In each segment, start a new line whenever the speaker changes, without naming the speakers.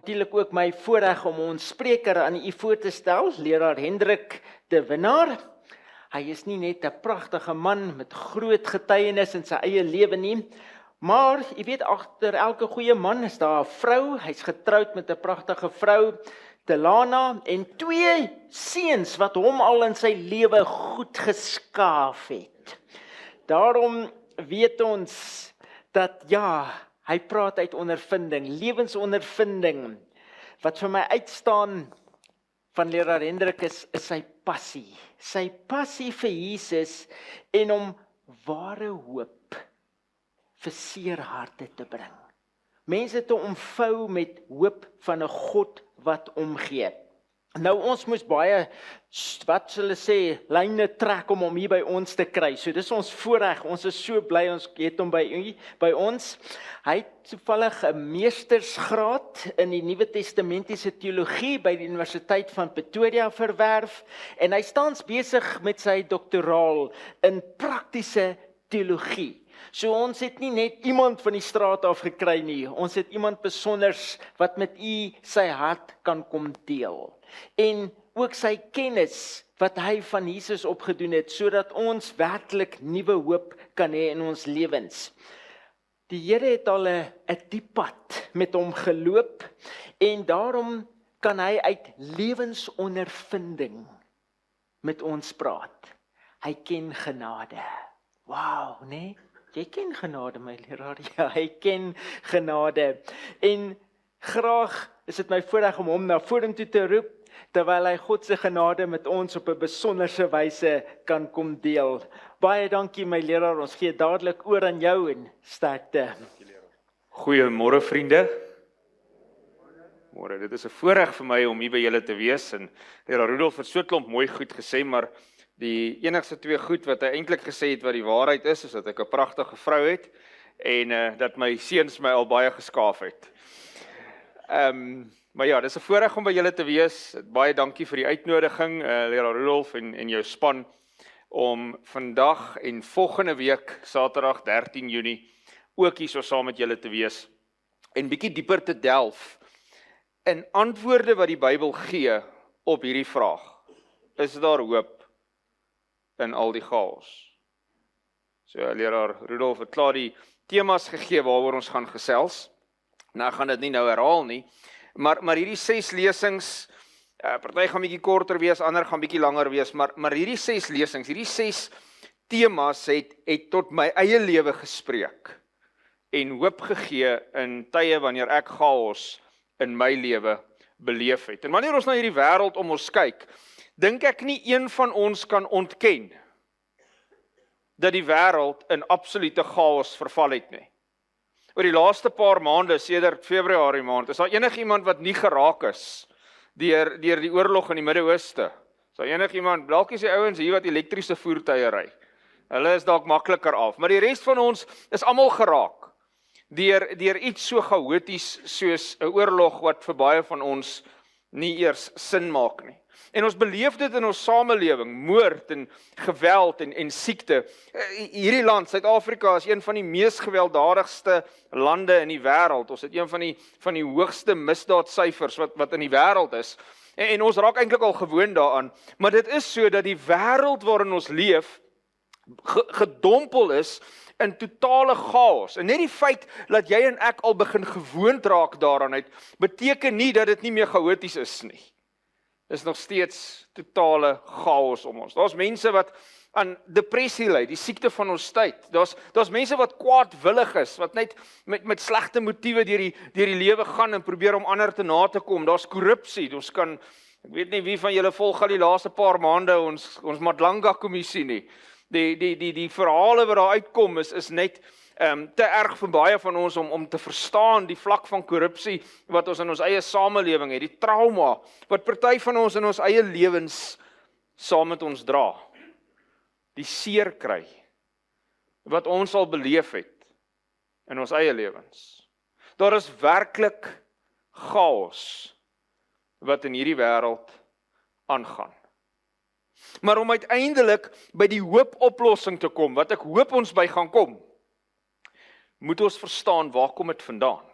natuurlik ook my voorreg om ons spreker aan u voor te stel, leraar Hendrik de Winnaar. Hy is nie net 'n pragtige man met groot getuienis in sy eie lewe nie, maar jy weet, agter elke goeie man is daar 'n vrou. Hy's getroud met 'n pragtige vrou, Delana, en 2 seuns wat hom al in sy lewe goed geskaaf het. Daarom weet ons dat hy praat uit ondervinding, lewensondervinding. Wat vir my uitstaan van leraar Hendrik is sy passie. Sy passie vir Jesus en om ware hoop vir seer harte te bring. Mense te omvou met hoop van 'n God wat omgee. Nou ons moes baie, wat sal ek sê, lyne trek om hom hier by ons te kry. So dis ons voorreg, ons is so bly ons het hom by ons. Hy het toevallig 'n meestersgraad in die Nuwe Testamentiese teologie by die Universiteit van Pretoria verwerf en hy staans besig met sy doktoraal in praktiese teologie. So ons het nie net iemand van die straat af gekry nie, ons het iemand besonders wat met u sy hart kan kom deel. En ook sy kennis wat hy van Jesus opgedoen het, sodat ons werklik nuwe hoop kan hê in ons lewens. Die Here het al 'n diep pad met hom geloop en daarom kan hy uit lewensondervinding met ons praat. Hy ken genade. Wow, nee? Jy ken genade, my leraar. Ja, hy ken genade. En graag is dit my voorreg om hom na vorentoe te roep, terwyl hy God se genade met ons op 'n besonderse wyse kan kom deel. Baie dankie my leraar, ons gee dadelik oor aan jou en sterkte.
Goeiemôre vriende. Môre, dit is 'n voorreg vir my om hier by julle te wees en leraar Rudolf het so 'n klomp mooi goed gesê, maar die enigste 2 goed wat hy eintlik gesê het wat die waarheid is dat ek 'n pragtige vrou het en dat my seuns my al baie geskaaf het. Maar ja, dis 'n voorreg om by julle te wees. Baie dankie vir die uitnodiging, leraar Rudolf en jou span, om vandag en volgende week, Saterdag 13 Junie, ook hier so saam met julle te wees en bietjie dieper te delf in antwoorde wat die Bybel gee op hierdie vraag. Is daar hoop in al die chaos? So, leraar Rudolf het klaar die temas gegee waaroor ons gaan gesels. Nou, ek gaan dit nie nou herhaal nie, maar hierdie 6 lesings, party gaan bietjie korter wees, ander gaan bietjie langer wees, maar hierdie 6 lesings, hierdie 6 temas het tot my eie lewe gespreek en hoop gegee in tye wanneer ek chaos in my lewe beleef het. En wanneer ons na hierdie wêreld om ons kyk, dink ek nie een van ons kan ontken dat die wêreld in absolute chaos verval het nie. Oor die laaste paar maande, sedert Februarie maand, is daar enigiemand wat nie geraak is deur die oorlog in die Midde-Ooste? Is daar enigiemand, dalk is die ouens hier wat elektriese voertuie ry. Hulle is dalk makliker af, maar die res van ons is almal geraak deur iets so chaoties soos 'n oorlog wat vir baie van ons nie eers sin maak nie. En ons beleef dit in ons samelewing, moord en geweld en siekte. Hierdie land, Suid-Afrika, is een van die mees gewelddadigste lande in die wêreld. Ons het een van die hoogste misdaadsyfers wat in die wêreld is. En ons raak eintlik al gewoond daaraan. Maar dit is so dat die wêreld waarin ons leef, gedompel is in totale chaos. En net die feit dat jy en ek al begin gewoond raak daaraan uit, beteken nie dat dit nie meer chaoties is nie. Is nog steeds totale chaos om ons. Daar's mense wat aan depressie ly, die siekte van ons tyd. Daar's mense wat kwaadwillig is, wat net met slegte motiewe deur die lewe gaan en probeer om ander te na te kom. Daar's korrupsie. Ons kan, ek weet nie wie van julle volg al die laaste paar maande ons Madlanga kommissie nie. Die verhale wat daar uitkom is net te erg vir baie van ons om te verstaan die vlak van korrupsie wat ons in ons eie samelewing het, die trauma wat party van ons in ons eie lewens saam met ons dra, die seer kry wat ons al beleef het in ons eie lewens. Daar is werklik chaos wat in hierdie wêreld aangaan. Maar om uiteindelik by die hoopoplossing te kom, wat ek hoop ons by gaan kom, moet ons verstaan waar kom dit vandaan.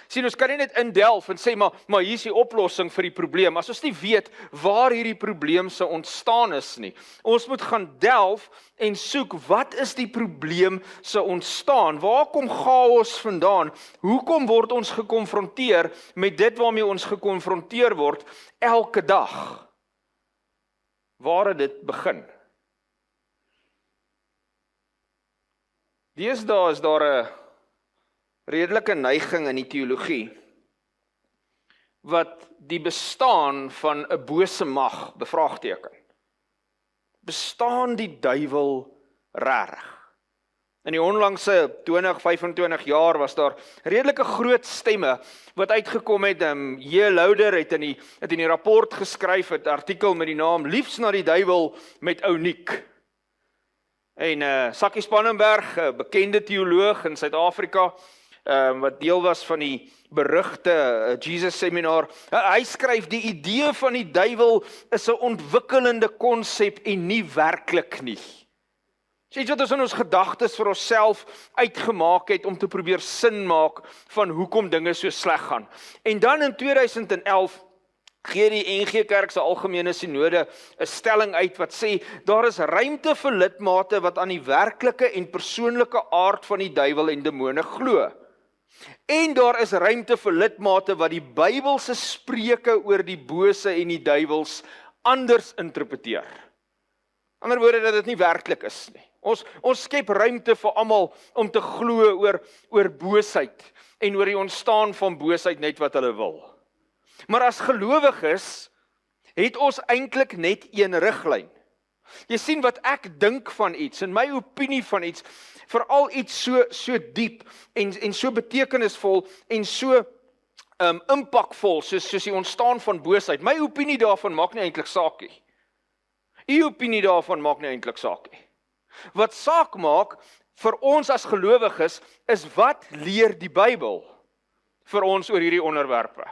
Sien, ons kan nie net indelf en sê, maar hier is die oplossing vir die probleem, as ons nie weet waar hierdie probleem se ontstaan is nie. Ons moet gaan delf en soek, wat is die probleem se ontstaan? Waar kom chaos vandaan? Hoekom word ons gekonfronteer met dit waarmee ons gekonfronteer word elke dag? Waar het dit begin? Deesdae is daar 'n redelike neiging in die teologie wat die bestaan van 'n bose mag bevraagteken. Bestaan die duiwel regtig? In die onlangse 20-25 jaar was daar redelike groot stemme wat uitgekom het. J. Louder het in die rapport geskryf, 'n artikel met die naam Liefs na die duiwel met Ouniek. En Sakkie Spannenberg, 'n bekende teoloog in Suid-Afrika, wat deel was van die berugte Jesus seminar, hy skryf, die idee van die duiwel is 'n ontwikkelende konsep en nie werklik nie. Iets wat ons in ons gedagtes vir onsself uitgemaak het om te probeer sin maak van hoekom dinge so sleg gaan. En dan in 2011 gee die NG Kerk se algemene sinode 'n stelling uit wat sê, daar is ruimte vir lidmate wat aan die werklike en persoonlike aard van die duiwel en demone glo. En daar is ruimte vir lidmate wat die Bybelse spreuke oor die bose en die duiwels anders interpreteer. Ander woorde, dat dit nie werklik is nie. Ons skep ruimte vir almal om te glo oor boosheid en oor die ontstaan van boosheid net wat hulle wil. Maar as gelowiges het ons eintlik net een riglyn. Jy sien wat ek dink van iets, en my opinie van iets, veral iets so diep en so betekenisvol en so impakvol soos die ontstaan van boosheid. My opinie daarvan maak nie eintlik saak nie. U opinie daarvan maak nie eintlik saak nie. Wat saak maak vir ons as gelowiges is, wat leer die Bybel vir ons oor hierdie onderwerpe?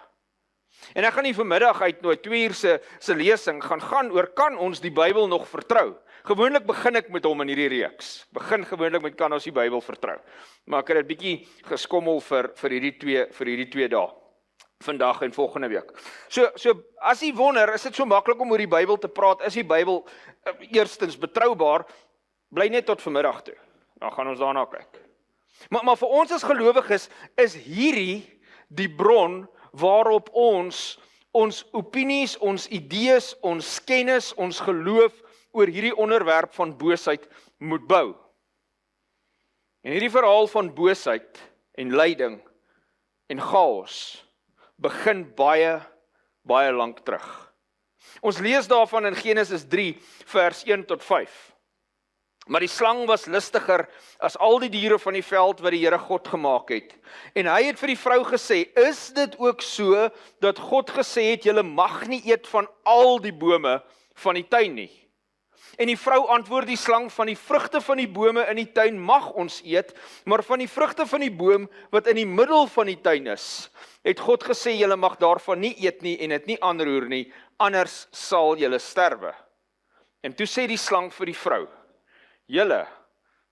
En ek gaan nie vanmiddag uitnooi 2 uur se lesing gaan oor, kan ons die Bybel nog vertrou? Gewoonlik begin ek met hom in hierdie reeks. Begin gewoonlik met, kan ons die Bybel vertrou? Maar ek het dit bietjie geskommel vir hierdie twee dae. Vandag en volgende week. So as jy wonder, is dit so maklik om oor die Bybel te praat? Is die Bybel eerstens betroubaar? Bly net tot vanmiddag toe. Dan gaan ons daarna kyk. Maar vir ons as gelowiges is hierdie die bron waarop ons opinies, ons idees, ons kennis, ons geloof oor hierdie onderwerp van boosheid moet bou. En hierdie verhaal van boosheid en lyding en chaos begin baie lank terug. Ons lees daarvan in Genesis 3 vers 1 tot 5. Maar die slang was listiger as al die diere van die veld wat die Here God gemaak het. En hy het vir die vrou gesê, is dit ook so dat God gesê het, julle mag nie eet van al die bome van die tuin nie? En die vrou antwoord die slang, van die vrugte van die bome in die tuin mag ons eet, maar van die vrugte van die boom wat in die middel van die tuin is, het God gesê, julle mag daarvan nie eet nie en dit nie aanroer nie, anders sal julle sterwe. En toe sê die slang vir die vrou, julle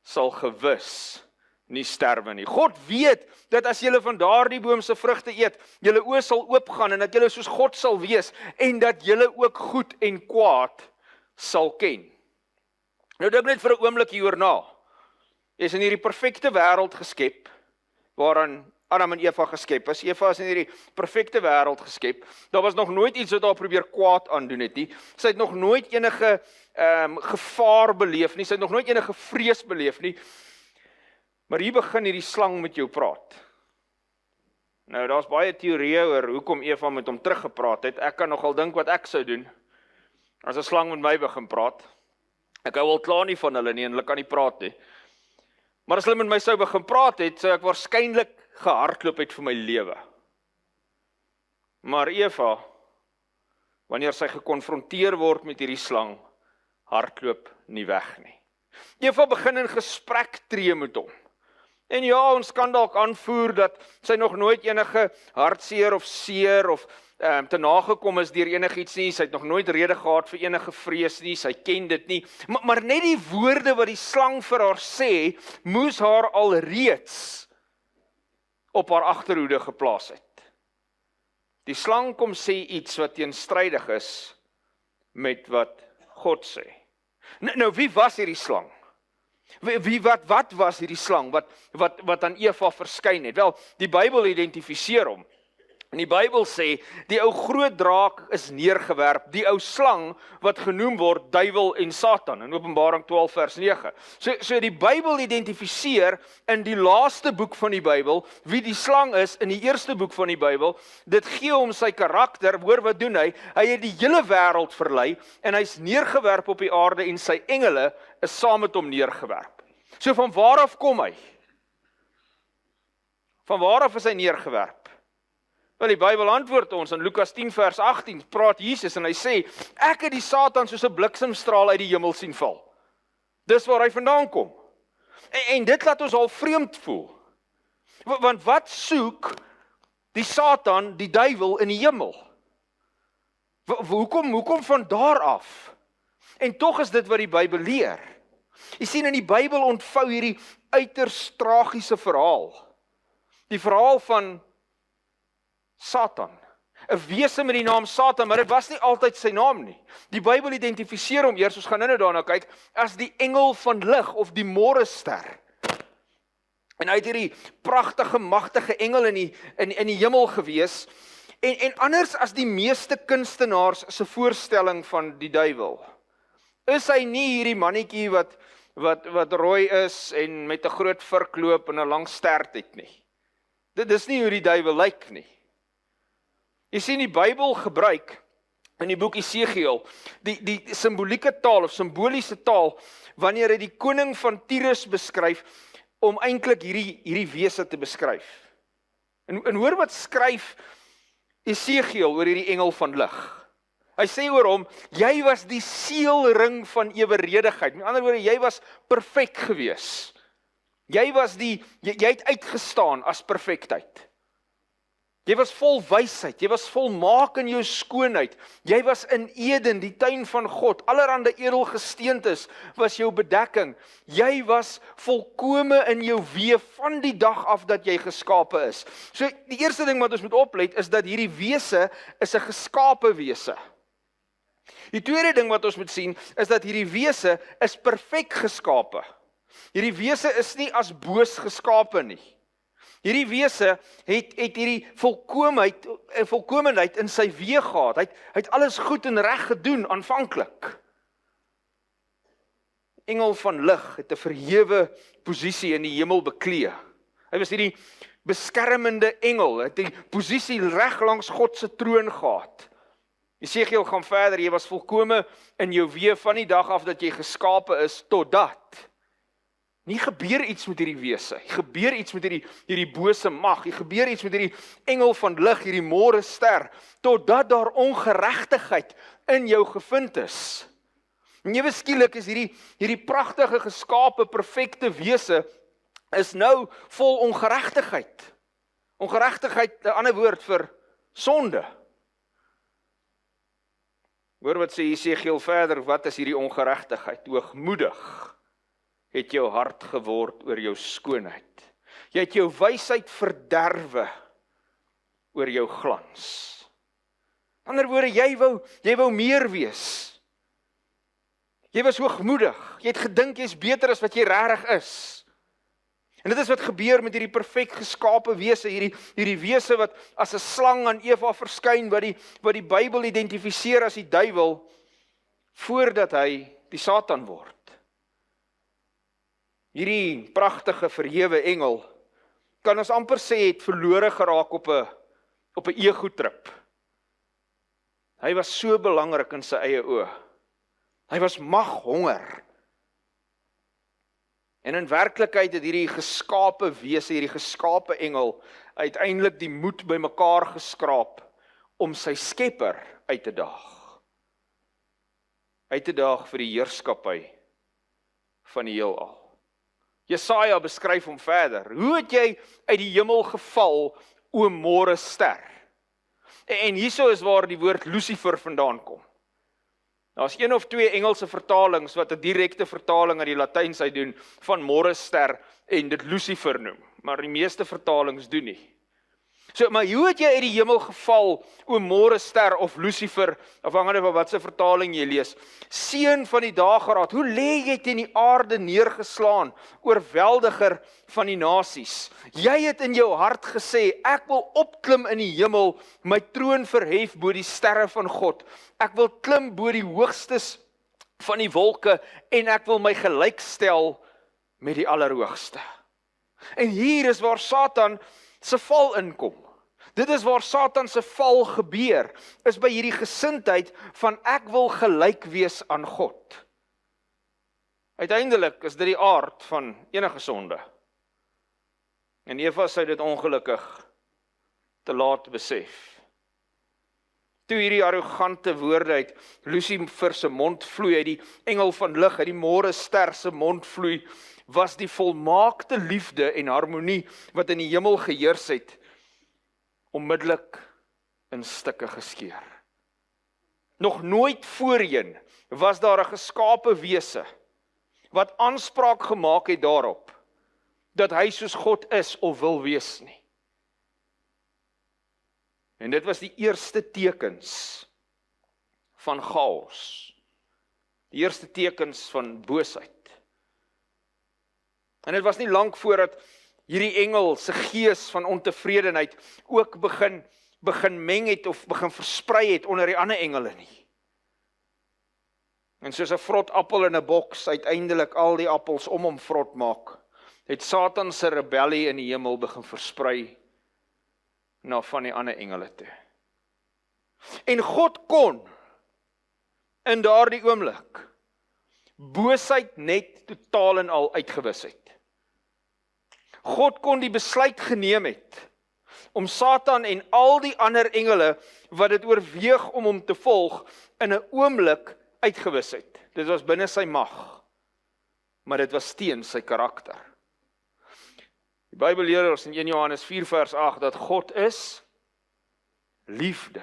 sal gewis nie sterwe nie. God weet dat as julle van daardie boom se vrugte eet, julle oë sal oopgaan en dat julle soos God sal wees en dat julle ook goed en kwaad sal ken. Nou dink net vir 'n oomblik hieroor na. Jy is in hierdie perfekte wêreld geskep, waarin Adam en Eva geskep is. Eva is in hierdie perfekte wêreld geskep. Daar was nog nooit iets wat haar probeer kwaad aandoen het nie. Sy het nog nooit enige gevaar beleef nie. Sy het nog nooit enige vrees beleef nie. Maar hier begin hierdie slang met jou praat. Nou, daar's baie teorieë oor hoekom Eva met hom teruggepraat het. Ek kan nogal dink wat ek sou doen as 'n slang met my begin praat. Ek hou al klaar nie van hulle nie en hulle kan nie praat nie. Maar as hulle met my sou begin praat het, sou ek waarskynlik gehardloop het vir my lewe. Maar Eva, wanneer sy gekonfronteer word met hierdie slang, hardloop nie weg nie. Eva begin in gesprek tree met hom. En ja, ons kan dalk aanvoer dat sy nog nooit enige hartseer of seer of te nagekom is deur enigiets nie, sy het nog nooit rede gehad vir enige vrees nie, sy ken dit nie, maar net die woorde wat die slang vir haar sê, moes haar alreeds op haar agterhoede geplaas het. Die slang kom sê iets wat teenstrydig is met wat God sê. Nou wie was hierdie slang? Wat was hierdie slang wat aan Eva verskyn het? Wel, die Bybel identifiseer hom. En die Bybel sê, die ou groot draak is neergewerp, die ou slang wat genoem word duiwel en Satan, in Openbaring 12 vers 9. So die Bybel identifiseer in die laaste boek van die Bybel, wie die slang is in die eerste boek van die Bybel, dit gee hom sy karakter, hoor wat doen hy? Hy het die hele wêreld verlei, en hy's neergewerp op die aarde, en sy engele is saam met hom neergewerp. So van waar af kom hy? Van waar af is hy neergewerp? Wel, die Bybel antwoord ons in Lukas 10 vers 18, praat Jesus en hy sê, ek het die Satan soos 'n bliksemstraal uit die hemel sien val. Dis waar hy vandaan kom. En dit laat ons al vreemd voel. Want wat soek die Satan, die duiwel in die hemel? Hoekom van daar af? En tog is dit wat die Bybel leer. Jy sien, in die Bybel ontvou hierdie uiters tragiese verhaal. Die verhaal van Satan, 'n wese met die naam Satan, maar dit was nie altyd sy naam nie. Die Bybel identifiseer hom eers, ons gaan nou daarna kyk, as die engel van lig of die môrester. En hy het hierdie pragtige, magtige engel in die hemel gewees, en anders as die meeste kunstenaars se voorstelling van die duiwel, is hy nie hierdie mannetjie wat rooi is en met 'n groot vurk loop en 'n lang stert het nie. Dit is nie hoe die duiwel lyk nie. Jy sien, die Bybel gebruik in die boek Esegiel die simbolieke taal of simboliese taal wanneer hy die koning van Tyrus beskryf om eintlik hierdie wese te beskryf. En hoor wat skryf Esegiel oor hierdie engel van lig. Hy sê oor hom, jy was die seelring van eweredigheid. Met ander woorde, jy was perfek gewees. Jy het uitgestaan as perfektheid. Jy was vol wysheid, jy was volmaak in jou skoonheid, jy was in Eden, die tuin van God, allerhande edelgesteentes was jou bedekking, jy was volkome in jou weef van die dag af dat jy geskape is. So die eerste ding wat ons moet oplet is dat hierdie wese is 'n geskape wese. Die tweede ding wat ons moet sien is dat hierdie wese is perfek geskape. Hierdie wese is nie as boos geskape nie. Hierdie wese het hierdie volkomenheid in sy weë gehad. Hy het alles goed en reg gedoen aanvanklik. Engel van lig het 'n verhewe posisie in die hemel beklee. Hy was hierdie beskermende engel, het die posisie reg langs God se troon gehad. Esegiel gaan verder, jy was volkome in jou weë van die dag af dat jy geskape is totdat. Nie gebeur iets met hierdie wese, gebeur iets met hierdie bose mag, gebeur iets met hierdie engel van lig, hierdie môrester, totdat daar ongeregtigheid in jou gevind is. En ewe skielik is hierdie pragtige geskape, perfekte wese, is nou vol ongeregtigheid. Ongeregtigheid, 'n ander woord vir sonde. Hoor wat sê Esegiel verder, wat is hierdie ongeregtigheid? Hoogmoedig het jou hart geword oor jou skoonheid. Jy het jou wysheid verderwe oor jou glans. In ander woorde, jy wou meer wees. Jy was hoogmoedig. Jy het gedink jy's beter as wat jy regtig is. En dit is wat gebeur met hierdie perfek geskape wese, hierdie wese wat as 'n slang aan Eva verskyn, wat die Bybel identifiseer as die duiwel, voordat hy die Satan word. Hierdie pragtige verhewe engel, kan ons amper sê, het verlore geraak op 'n ego-trip. Hy was so belangrik in sy eie oë. Hy was maghonger. En in werklikheid het hierdie geskape wese, hierdie geskape engel, uiteindelik die moed bymekaar geskraap om sy skepper uit te daag. Uit te daag vir die heerskappy van die heelal. Jesaja beskryf hom verder. Hoe het jy uit die hemel geval, o môrester? En hierso is waar die woord Lucifer vandaan kom. Daar's 1 of 2 Engelse vertalings wat 'n direkte vertaling uit die Latyns uit doen van môrester en dit Lucifer noem. maar die meeste vertalings doen nie. So, maar hoe het jy uit die hemel geval, o môrester of Lucifer, afhangende van wat se vertaling jy lees, seun van die dageraad, hoe lê jy teen die aarde neergeslaan, oorweldiger van die nasies? Jy het in jou hart gesê, ek wil opklim in die hemel, my troon verhef bo die sterre van God. Ek wil klim bo die hoogstes van die wolke, en ek wil my gelykstel met die Allerhoogste. En hier is waar Satan se val inkom. Dit is waar Satan se val gebeur, is by hierdie gesindheid van ek wil gelyk wees aan God. Uiteindelik is dit die aard van enige sonde. En Eva sou dit ongelukkig te laat besef. Toe hierdie arrogante woorde uit Lucifer se mond vloei, uit die engel van lig, uit die môrester se mond vloei, was die volmaakte liefde en harmonie wat in die hemel geheers het, onmiddellik in stukke geskeur. Nog nooit voorheen was daar 'n geskape wese wat aanspraak gemaak het daarop dat hy soos God is of wil wees nie. En dit was die eerste tekens van chaos, die eerste tekens van boosheid. En dit was nie lank voordat hierdie engel se gees van ontevredenheid ook begin meng het of begin versprei het onder die ander engele nie. En soos 'n vrot appel in 'n boks uiteindelik al die appels om hom vrot maak, het Satan se rebellie in die hemel begin versprei na van die ander engele toe. En God kon in daardie oomblik boosheid net totaal en al uitgewis het. God kon die besluit geneem het om Satan en al die ander engele wat dit oorweeg om hom te volg in 'n oomblik uitgewis het. Dit was binne sy mag, maar dit was teen sy karakter. Die Bybel leer ons in 1 Johannes 4 vers 8 dat God is liefde.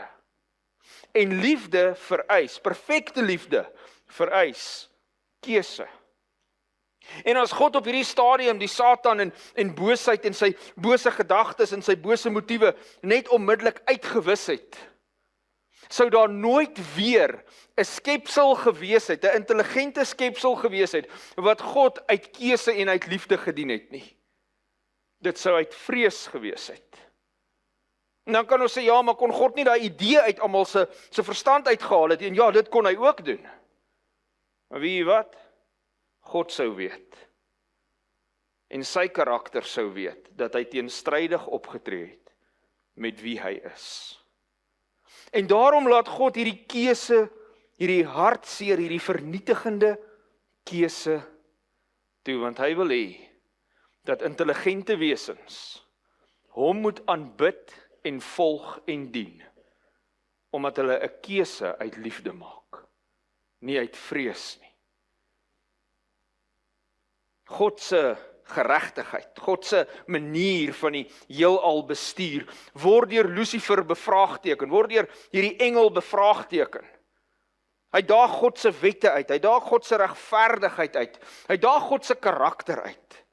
En liefde vereis, perfekte liefde vereis keuse. En as God op hierdie stadium die Satan en boosheid en sy bose gedagtes en sy bose motiewe net onmiddellik uitgewis het, sou daar nooit weer 'n skepsel gewees het, 'n intelligente skepsel gewees het, wat God uit keuse en uit liefde gedien het nie. Dit sou uit vrees gewees het. En dan kan ons sê, ja, maar kon God nie daai idee uit almal se verstand uitgehaal het, en ja, dit kon hy ook doen. Maar weet jy wat? God sou weet, en sy karakter sou weet, dat hy teenstrydig opgetree het met wie hy is. En daarom laat God hierdie keuse, hierdie hartseer, hierdie vernietigende keuse toe, want hy wil hê dat intelligente wesens hom moet aanbid en volg en dien, omdat hulle 'n keuse uit liefde maak, nie uit vrees nie. God se geregtigheid, God se manier van die heelal bestuur, word deur Lucifer bevraagteken, word deur hierdie engel bevraagteken. Hy daag God se wette uit, hy daag God se regverdigheid uit, hy daag God se karakter uit.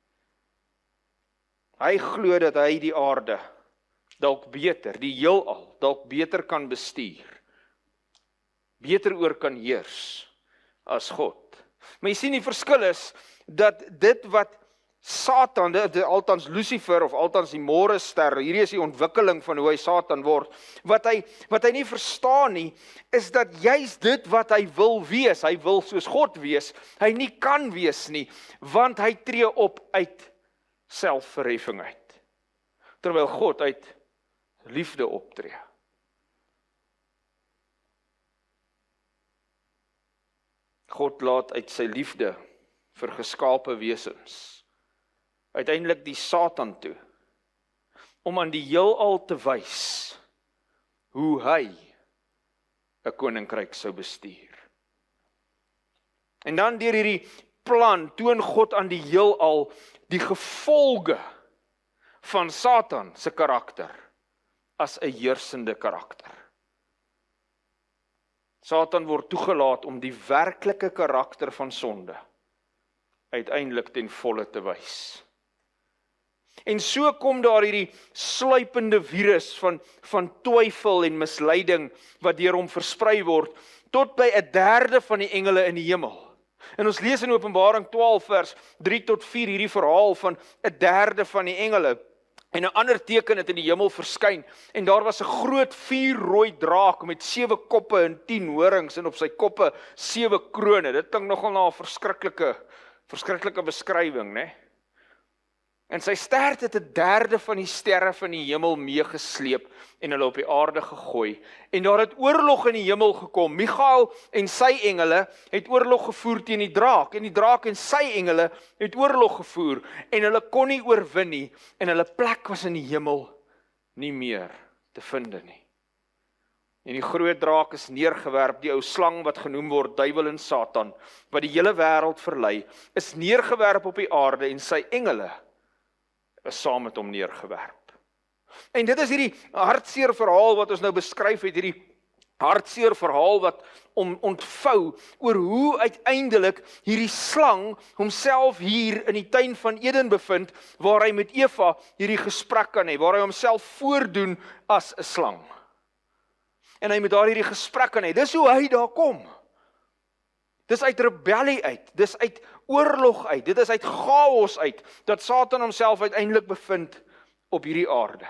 Hy glo dat hy die aarde dalk beter, die heelal dalk beter kan bestuur, beter oor kan heers as God. Maar jy sien die verskil is dat dit wat Satan, althans Lucifer of althans die môrester, hierdie is die ontwikkeling van hoe hy Satan word, wat hy nie verstaan nie, is dat juis dit wat hy wil wees, hy wil soos God wees, hy nie kan wees nie, want hy tree op uit selfverheffing uit, terwyl God uit liefde optree. God laat uit sy liefde vir geskape wesens uiteindelik die Satan toe, om aan die heelal te wys hoe hy 'n koninkryk sou bestuur. En dan deur hierdie plan toon God aan die heelal die gevolge van Satan se karakter as 'n heersende karakter. Satan word toegelaat om die werklike karakter van sonde uiteindelik ten volle te wys. En so kom daar hierdie sluipende virus van twyfel en misleiding wat deur hom versprei word, tot by 1/3 van die engele in die hemel. En ons lees in Openbaring 12 vers 3 tot 4 hierdie verhaal van 1/3 van die engele. En 'n ander teken het in die hemel verskyn, en daar was 'n groot vuurrooi draak met 7 koppe en 10 horings, en op sy koppe 7 krone. Dit klink nogal na 'n verskriklike beskrywing, né? En sy stert het 1/3 van die sterre van die hemel meegesleep en hulle op die aarde gegooi. En daar het oorlog in die hemel gekom. Michael en sy engele het oorlog gevoer teen die draak, en die draak en sy engele het oorlog gevoer, en hulle kon nie oorwin nie, en hulle plek was in die hemel nie meer te vind nie. En die groot draak is neergewerp, die ou slang wat genoem word duiwel en Satan, wat die hele wêreld verlei, is neergewerp op die aarde, en sy engele is saam met hom neergewerp. En dit is hierdie hartseer verhaal wat ons nou beskryf het, hierdie hartseer verhaal wat ontvou oor hoe uiteindelik hierdie slang homself hier in die tuin van Eden bevind, waar hy met Eva hierdie gesprek kan hê, waar hy homself voordoen as 'n slang. En hy met daar hierdie gesprek kan hê. Dis hoe hy daar kom. Dis uit rebellie uit, dis uit oorlog uit, dit is uit chaos uit, dat Satan homself uiteindelik bevind op hierdie aarde.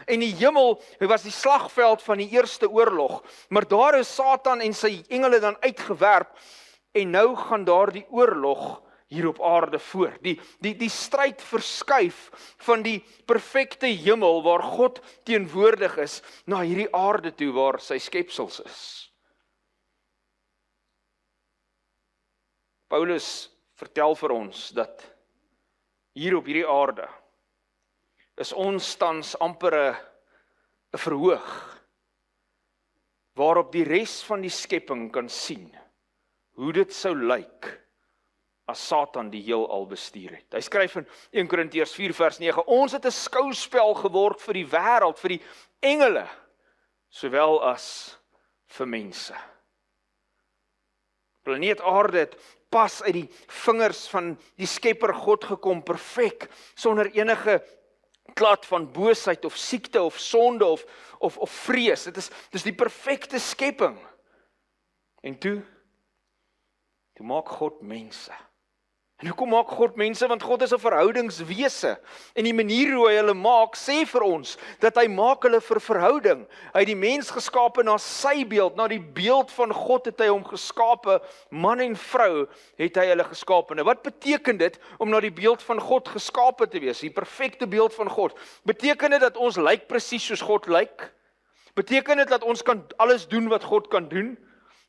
En die hemel was die slagveld van die eerste oorlog, maar daar is Satan en sy engele dan uitgewerp, en nou gaan daar die oorlog hier op aarde voort. Die stryd verskuif van die perfekte hemel, waar God teenwoordig is, na hierdie aarde toe, waar sy skepsels is. Paulus vertel vir ons dat hier op hierdie aarde is ons tans amper 'n verhoog, waarop die res van die skepping kan sien hoe dit sou lyk as Satan die heelal bestuur het. Hy skryf in 1 Korintiërs 4 vers 9, ons het 'n skouspel geword vir die wêreld, vir die engele, sowel as vir mense. Planeet Aarde het pas uit die vingers van die Skepper God gekom, perfek, sonder enige klad van boosheid of siekte of sonde of vrees. Dit is die perfekte skepping. En toe maak God mense. En hoekom maak God mense? Want God is 'n verhoudingswese. En die manier hoe hy hulle maak, sê vir ons, dat hy maak hulle vir verhouding. Hy het die mens geskape na sy beeld, na die beeld van God het hy hom geskape, man en vrou het hy hulle geskape. Nou wat beteken dit om na die beeld van God geskape te wees? Die perfekte beeld van God. Beteken dit dat ons lyk presies soos God lyk? Beteken dit dat ons kan alles doen wat God kan doen?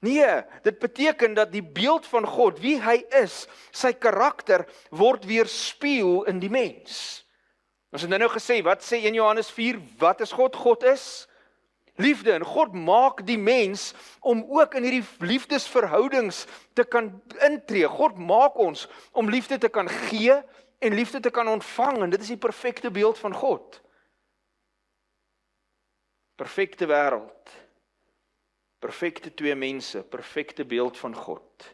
Nee, dit beteken dat die beeld van God, wie hy is, sy karakter, word weerspieël in die mens. Ons het nou gesê, wat sê 1 Johannes 4, wat is God? God is liefde, en God maak die mens om ook in hierdie liefdesverhoudings te kan intree. God maak ons om liefde te kan gee en liefde te kan ontvang, en dit is die perfekte beeld van God. Perfekte wêreld. Perfekte twee mense, perfekte beeld van God.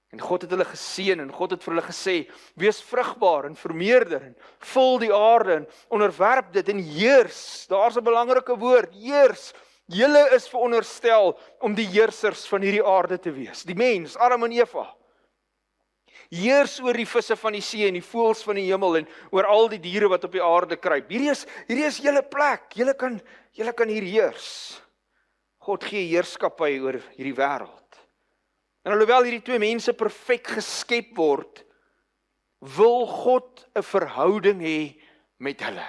En God het hulle geseën, en God het vir hulle gesê, wees vrugbaar en vermeerder, en vul die aarde, en onderwerp dit, en heers. Daar's 'n belangrike woord, heers. Julle is veronderstel om die heersers van hierdie aarde te wees. Die mens, Adam en Eva. Heers oor die visse van die see en die voëls van die hemel, en oor al die diere wat op die aarde kruip. Hierdie is julle plek. Julle kan hier heers. God gee heerskappy oor hierdie wêreld. En alhoewel hierdie twee mense perfek geskep word, wil God 'n verhouding hê met hulle.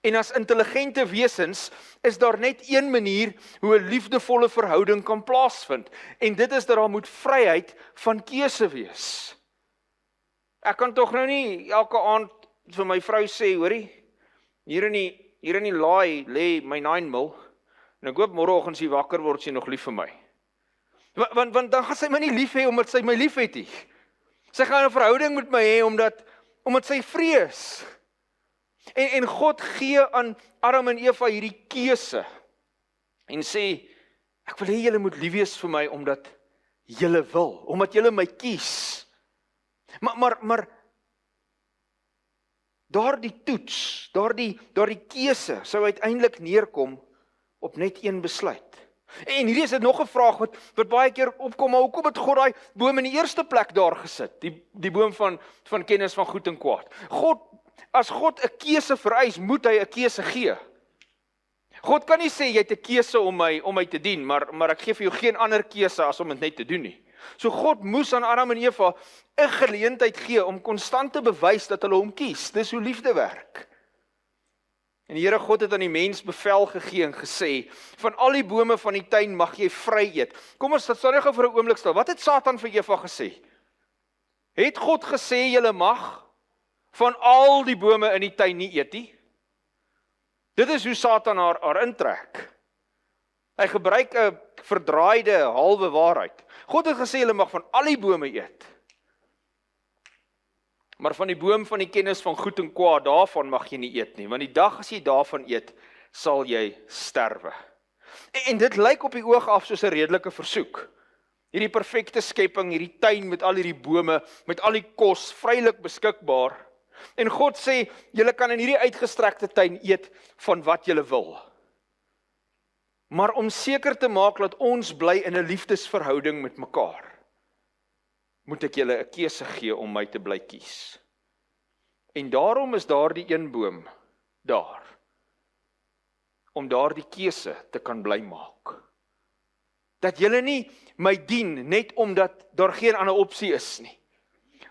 En as intelligente wesens is daar net een manier hoe 'n liefdevolle verhouding kan plaasvind. En dit is dat daar moet vryheid van keuse wees. Ek kan tog nou nie elke aand vir my vrou sê, hoorie, hier in die laai lê my 9mm, en ek hoop môreoggend as sy wakker word, sy nog lief vir my. Want dan gaan sy my nie lief hê omdat sy my lief het nie. Sy gaan 'n verhouding met my hê omdat sy vrees. En God gee aan Adam en Eva hierdie keuse en sê, ek wil hê julle moet lief wees vir my omdat julle wil, omdat julle my kies. Maar Daardie toets, daardie keuse sou uiteindelik neerkom op net een besluit. En hierdie is dit nog 'n vraag wat baie keer opkom, maar hoekom het God daai boom in die eerste plek daar gesit? Die boom van kennis van goed en kwaad. As God 'n keuse vereis, moet hy 'n keuse gee. God kan nie sê jy het 'n keuse om my te dien, maar ek gee vir jou geen ander keuse as om dit net te doen nie. So God moes aan Adam en Eva 'n geleentheid gee om konstant te bewys dat hulle hom kies. Dis hoe liefde werk. En die Here God het aan die mens bevel gegee en gesê, van al die bome van die tuin mag jy vry eet. Kom ons staan net gou vir 'n oomblik stil. Wat het Satan vir Eva gesê? Het God gesê julle mag van al die bome in die tuin nie eet nie? Dit is hoe Satan haar intrek. Hy gebruik 'n verdraaide halwe waarheid. God het gesê julle mag van al die bome eet. Maar van die boom van die kennis van goed en kwaad, daarvan mag jy nie eet nie, want die dag as jy daarvan eet, sal jy sterwe. En dit lyk op die oog af soos 'n redelike versoek. Hierdie perfekte skepping, hierdie tuin met al hierdie bome, met al die kos, vrylik beskikbaar. En God sê, julle kan in hierdie uitgestrekte tuin eet van wat julle wil. Maar om seker te maak dat ons bly in 'n liefdesverhouding met mekaar, moet ek julle 'n keuse gee om my te bly kies. En daarom is daardie een boom daar, om daardie keuse te kan bly maak. Dat julle nie my dien net omdat daar geen ander opsie is nie.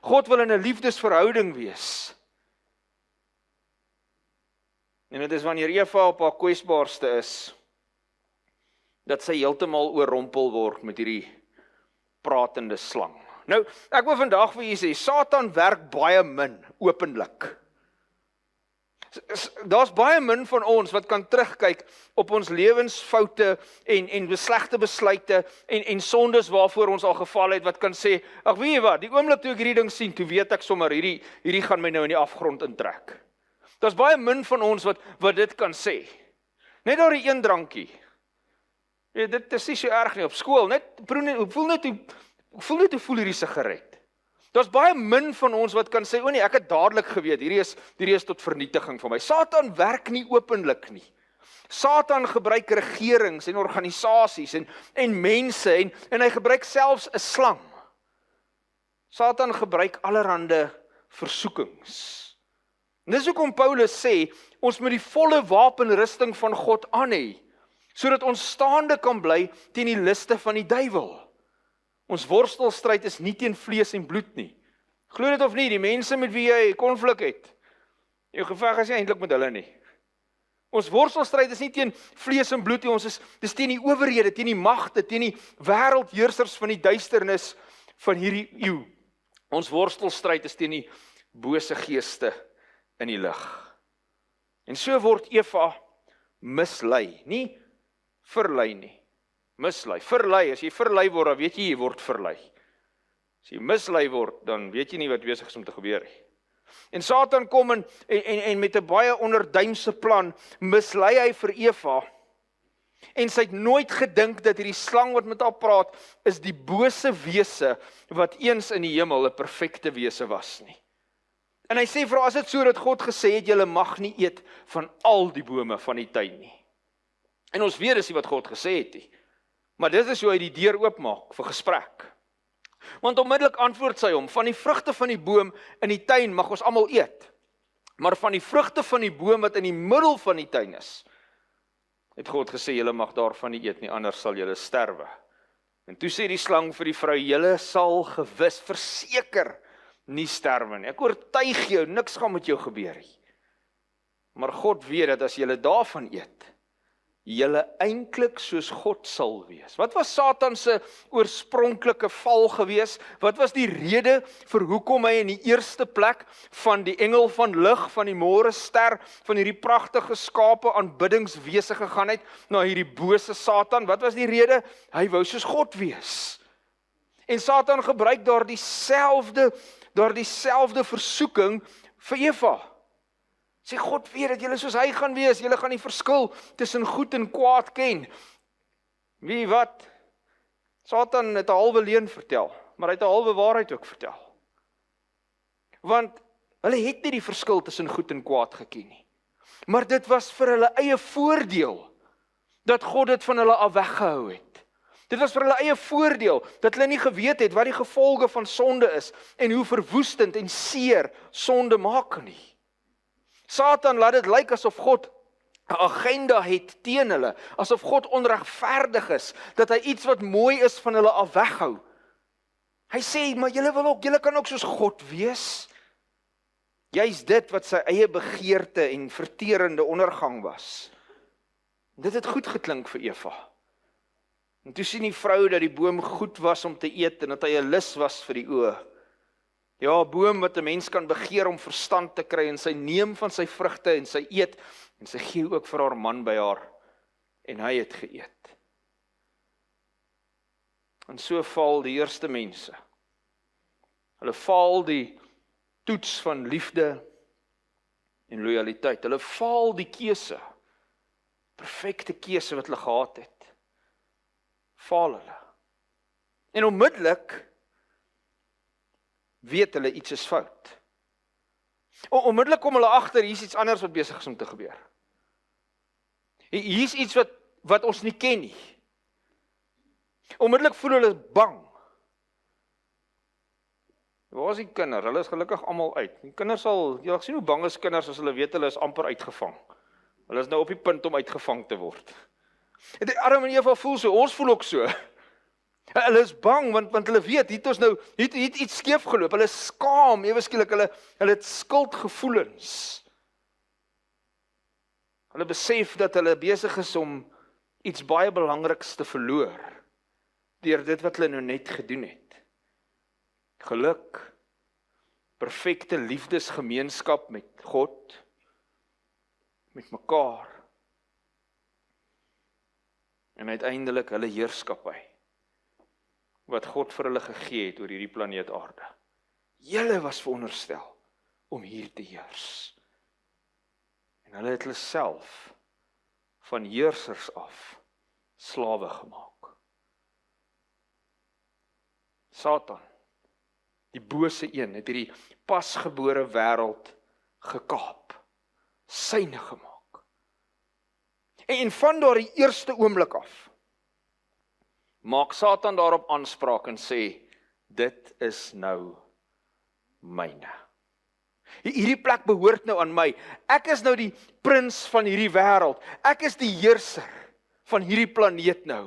God wil in 'n liefdesverhouding wees. En dit is wanneer Eva op haar kwesbaarste is, dat sy heeltemal oorrompel word met hierdie pratende slang. Nou, ek wil vandag vir julle sê, Satan werk baie min openlik. Daar's baie min van ons wat kan terugkyk op ons lewensfoute en slegte besluite en sondes waarvoor ons al geval het, wat kan sê, ag weet jy wat, die oomblik toe ek hierdie ding sien, toe weet ek sommer hierdie gaan my nou in die afgrond intrek. Daar's baie min van ons wat dit kan sê. Net daar die een drankie. Ja, dit is nie so erg nie op skool, voel net hoe voel hierdie sigaret. Daar's baie min van ons wat kan sê, o nee, ek het dadelik geweet, hierdie is tot vernietiging van my. Satan werk nie openlik nie. Satan gebruik regerings en organisasies en mense en hy gebruik selfs 'n slang. Satan gebruik allerhande versoekings. En dis hoekom Paulus sê, ons moet die volle wapenrusting van God aan hê, sodat ons staande kan bly teen die liste van die duiwel. Ons worstelstryd is nie teen vlees en bloed nie. Glo dit of nie, die mense met wie jy konflik het, jou geveg is nie eintlik met hulle nie. Ons worstelstryd is nie teen vlees en bloed nie, dis teen die owerhede, teen die magte, teen die wêreldheersers van die duisternis van hierdie eeu. Ons worstelstryd is teen die bose geeste in die lig. En so word Eva mislei, nie verlei nie. Mislei, verlei, as jy verlei word, dan weet jy word verlei. As jy mislei word, dan weet jy nie wat besig is om te gebeur nie. En Satan kom en met 'n baie onderduimse plan, mislei hy vir Eva, en sy het nooit gedink dat hierdie slang wat met haar praat, is die bose wese, wat eens in die hemel 'n perfekte wese was nie. En hy sê vir haar, as dit so dat God gesê het, julle mag nie eet van al die bome van die tuin nie. En ons weet dis nie wat God gesê het nie. Maar dit is hoe hy die deur oopmaak vir gesprek. Want onmiddellik antwoord sy hom, van die vrugte van die boom in die tuin mag ons almal eet. Maar van die vrugte van die boom wat in die middel van die tuin is, het God gesê, julle mag daarvan nie eet nie, anders sal julle sterwe. En toe sê die slang vir die vrou, julle sal gewis verseker nie sterwe nie. Ek oortuig jou, niks gaan met jou gebeur nie. Maar God weet dat as julle daarvan eet, julle eintlik soos God sal wees. Wat was Satan se oorspronklike val gewees? Wat was die rede vir hoekom hy in die eerste plek van die engel van lig, van die môre ster, van hierdie pragtige skape aanbiddingswese gegaan het, na hierdie bose Satan? Wat was die rede? Hy wou soos God wees. En Satan gebruik daardie selfde versoeking vir Eva. Sê God weet dat julle soos hy gaan wees, julle gaan die verskil tussen goed en kwaad ken. Wie wat? Satan het 'n halwe leuen vertel, maar hy het 'n halwe waarheid ook vertel. Want Hulle het nie die verskil tussen goed en kwaad geken nie. Maar dit was vir hulle eie voordeel, dat God dit van hulle af weggehou het. Dit was vir hulle eie voordeel, dat hulle nie geweet het wat die gevolge van sonde is, en hoe verwoestend en seer sonde maak nie. Satan laat dit lyk asof God 'n agenda het teen hulle, asof God onregverdig is, dat hy iets wat mooi is van hulle af weghou. Hy sê, maar julle kan ook soos God wees. Juist dit wat sy eie begeerte en verterende ondergang was. Dit het goed geklink vir Eva. En toe sien die vrou dat die boom goed was om te eet en dat hy 'n lus was vir die oë. Ja, 'n boom wat 'n mens kan begeer om verstand te kry, en sy neem van sy vrugte en sy eet, en sy gee ook vir haar man by haar, en hy het geëet. En so val die eerste mense. Hulle val die toets van liefde en lojaliteit. Hulle val die keuse, perfekte keuse wat hulle gehad het. Val hulle. En onmiddellik weet hulle iets is fout. Onmiddellik kom hulle agter, hier is iets anders wat besig is om te gebeur. Hier is iets wat ons nie ken nie. Onmiddellik voel hulle bang. Waar is die kinders? Hulle is gelukkig almal uit. Die kinders jy sien hoe bang is kinders as hulle weet hulle is amper uitgevang. Hulle is nou op die punt om uitgevang te word. En Adam en Eva voel so, ons voel ook so. Hulle is bang, want hulle weet, hier het iets skeef geloop. Hulle is skaam, ewe skielik, hulle het skuldgevoelens. Hulle besef dat hulle besig is om iets baie belangriks te verloor, deur dit wat hulle nou net gedoen het. Geluk, perfekte liefdesgemeenskap met God, met mekaar, en uiteindelik hulle heerskappy, wat God vir hulle gegee het oor hierdie planeet aarde. Julle was veronderstel om hier te heers. En hulle het hulle self van heersers af slawe gemaak. Satan, die bose een, het hierdie pasgebore wêreld gekaap, syne gemaak. En van daardie eerste oomblik af, maak Satan daarop aanspraak en sê, dit is nou myne. Hierdie plek behoort nou aan my. Ek is nou die prins van hierdie wêreld. Ek is die heerser van hierdie planeet nou.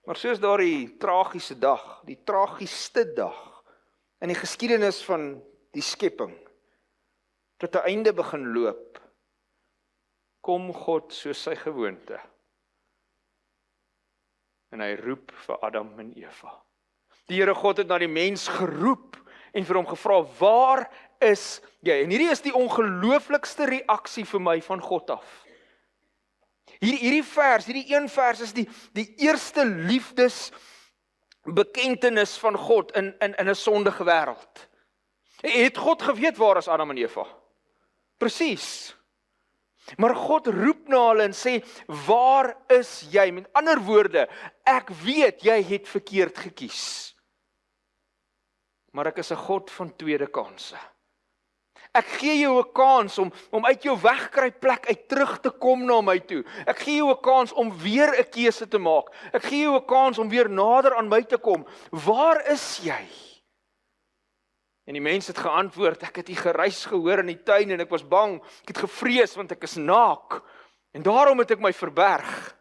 Maar soos daardie tragiese dag, die tragiesste dag in die geskiedenis van die skepping, tot 'n einde begin loop, kom God soos sy gewoonte. En hy roep vir Adam en Eva. Die Here God het na die mens geroep en vir hom gevra, waar is jy? En hierdie is die ongelooflikste reaksie vir my van God af. Hierdie een vers is die eerste liefdesbekentenis van God in 'n sondige wêreld. Het God geweet waar is Adam en Eva? Presies. Maar God roep na hulle en sê, waar is jy? Met ander woorde, ek weet jy het verkeerd gekies. Maar ek is 'n God van tweede kansse. Ek gee jou 'n kans om uit jou wegkruipplek uit terug te kom na my toe. Ek gee jou 'n kans om weer 'n keuse te maak. Ek gee jou 'n kans om weer nader aan my te kom. Waar is jy? En die mens het geantwoord, ek het die geruis gehoor in die tuin en ek was bang. Ek het gevrees want ek is naak. En daarom het ek my verberg.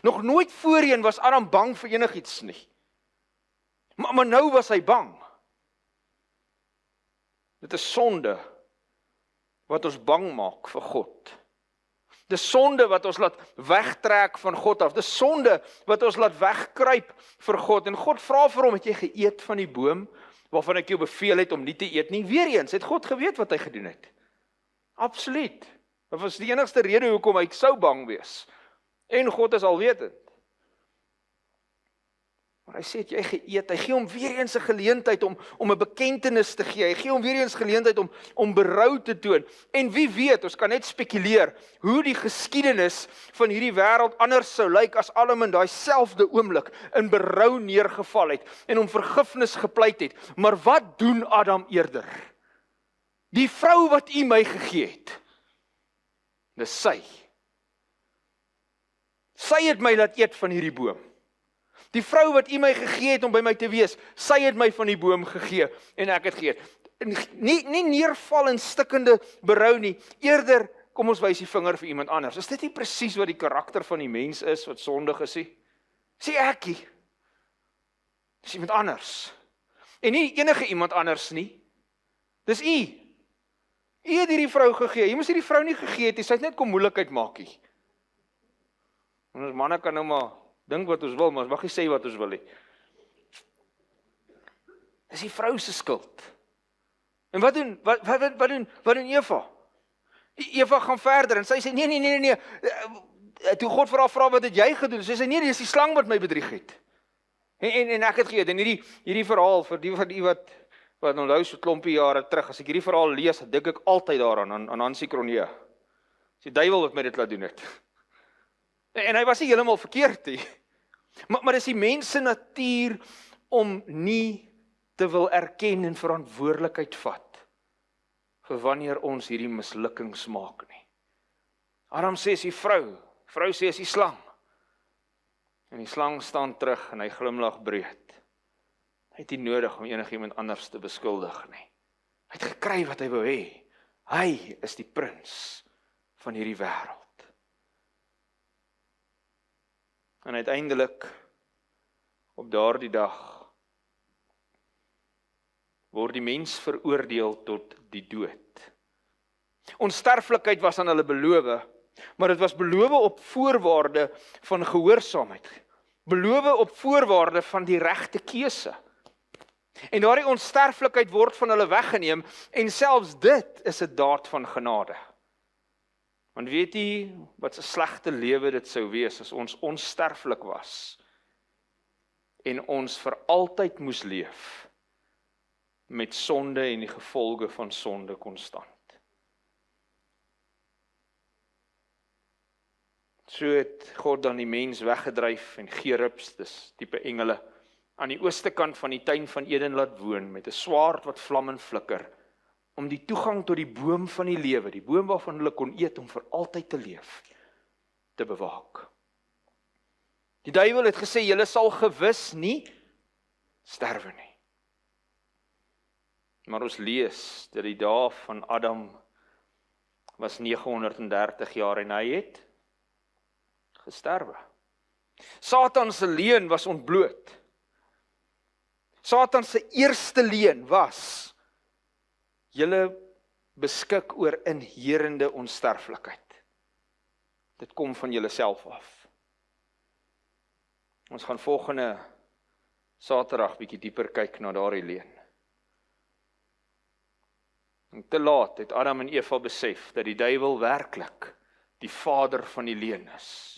Nog nooit voorheen was Adam bang vir enigiets nie. Maar nou was hy bang. Dit is sonde wat ons bang maak vir God. Dis sonde wat ons laat wegtrek van God af. Dis sonde wat ons laat wegkruip vir God. En God vra vir hom, het jy geëet van die boom waarvan ek jou beveel het om nie te eet nie? Weereens, het God geweet wat hy gedoen het? Absoluut. Dit was die enigste rede hoekom hy sou bang wees. En God is alwetend. Maar hy sê, het jy geëet? Hy gee hom weer eens 'n geleentheid om 'n bekentenis te gee. Hy gee hom weer eens geleentheid om berou te toon. En wie weet, ons kan net spekuleer, hoe die geskiedenis van hierdie wêreld anders sou lyk as Adam in daai selfde oomblik in berou neergeval het en om vergifnis gepleit het. Maar wat doen Adam eerder? Die vrou wat U my gegee het, dis sy. Sy het my laat eet van hierdie boom. Die vrou wat U my gegee het om by my te wees, sy het my van die boom gegee en ek het geëet. Nie neerval in stikkende berou nie, eerder kom ons wys die vinger vir iemand anders. Is dit nie presies wat die karakter van die mens is wat sondig is nie? Sê ekkie. Dis iemand anders. En nie enige iemand anders nie. Dis U. U het hierdie vrou gegee. Jy moes hierdie vrou nie gegee het nie, sy het net kom moeilikheid maak nie. En ons manne kan nou maar dink wat ons wil, maar ons mag nie sê wat ons wil nie. Dis die vrou se skuld. En wat doen Eva? Eva gaan verder en sy sê nee. Toe God vir haar vra wat het jy gedoen? Sy sê nee, dis die slang wat my bedrieg het. En ek het geëet. En hierdie verhaal vir die wat onthou so klompie jare terug, as ek hierdie verhaal lees, dink ek altyd daaraan aan Hansie Cronje. Dis die duiwel wat my dit laat doen het. En hy was nie heeltemal verkeerd nie. Maar dis die mens se natuur om nie te wil erken en verantwoordelikheid vat vir wanneer ons hierdie mislukkings maak nie. Adam sê is die vrou sê is die slang. En die slang staan terug en hy glimlag breed. Hy het nie nodig om enigiemand anders te beskuldig nie. Hy het gekry wat hy wou hê. Hy is die prins van hierdie wêreld. En uiteindelik, op daardie dag, word die mens veroordeel tot die dood. Onsterflikheid was aan hulle beloof, maar dit was beloof op voorwaarde van gehoorsaamheid. Beloof op voorwaarde van die regte keuse. En daardie onsterflikheid word van hulle weggeneem, en selfs dit is 'n daad van genade. Want weet jy, wat 'n slegte lewe dit sou wees, as ons onsterflik was, en ons vir altyd moes leef, met sonde en die gevolge van sonde konstant. So het God dan die mens weggedryf en Gerubs, dis tipe engele, aan die ooste kant van die tuin van Eden laat woon, met 'n swaard wat vlam en flikker, om die toegang tot die boom van die lewe, die boom waarvan hulle kon eet om vir altyd te leef, te bewaak. Die duiwel het gesê, julle sal gewis nie sterwe nie. Maar ons lees dat die dae van Adam was 930 jaar en hy het gesterwe. Satan se leuen was ontbloot. Satan se eerste leuen was, julle beskik oor inherende onsterflikheid. Dit kom van julle self af. Ons gaan volgende Saterdag bietjie dieper kyk na daardie leuen. En te laat het Adam en Eva besef dat die duiwel werklik die vader van die leuen is.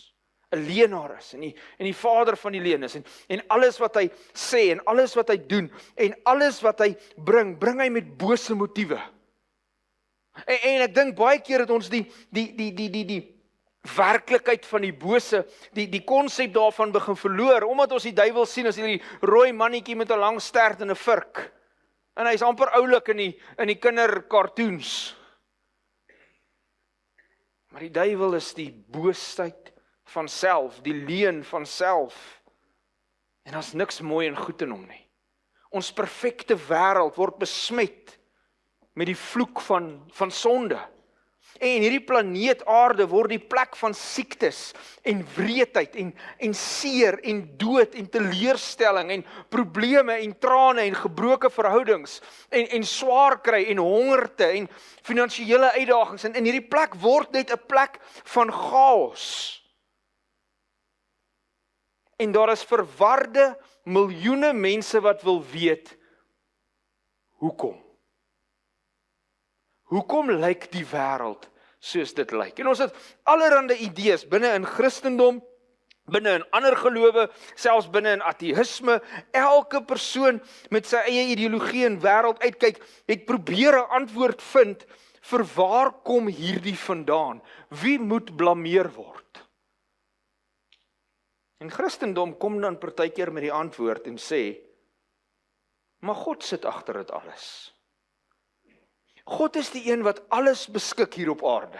'n leenaar is, en die vader van die leuen is, en alles wat hy sê, en alles wat hy doen, en alles wat hy bring hy met bose motiewe. En ek dink baie keer het ons die werklikheid van die bose, die konsep daarvan begin verloor, omdat ons die duiwel sien as hierdie rooi mannetjie met 'n lang stert en 'n vurk. En hy's amper oulik in die kindercartoons. Maar die duiwel is die boosheid van self, die leuen van self. En daar's niks mooi en goed in hom nie. Ons perfekte wêreld word besmet met die vloek van sonde. En hierdie planeet aarde word die plek van siektes en wreedheid en seer en dood en teleurstelling en probleme en trane en gebroke verhoudings en swaar kry en hongerte en finansiële uitdagings. En hierdie plek word net 'n plek van chaos. En daar is verwarde miljoene mense wat wil weet, hoekom? Hoekom lyk die wêreld soos dit lyk? En ons het allerhande idees binne in Christendom binne in ander gelowe, selfs binne in ateïsme, elke persoon met sy eie ideologie en wêreld uitkyk, het probeer 'n antwoord vind vir waar kom hierdie vandaan? Wie moet blameer word? En Christendom kom dan partykeer met die antwoord en sê, maar God sit agter dit alles. God is die een wat alles beskik hier op aarde.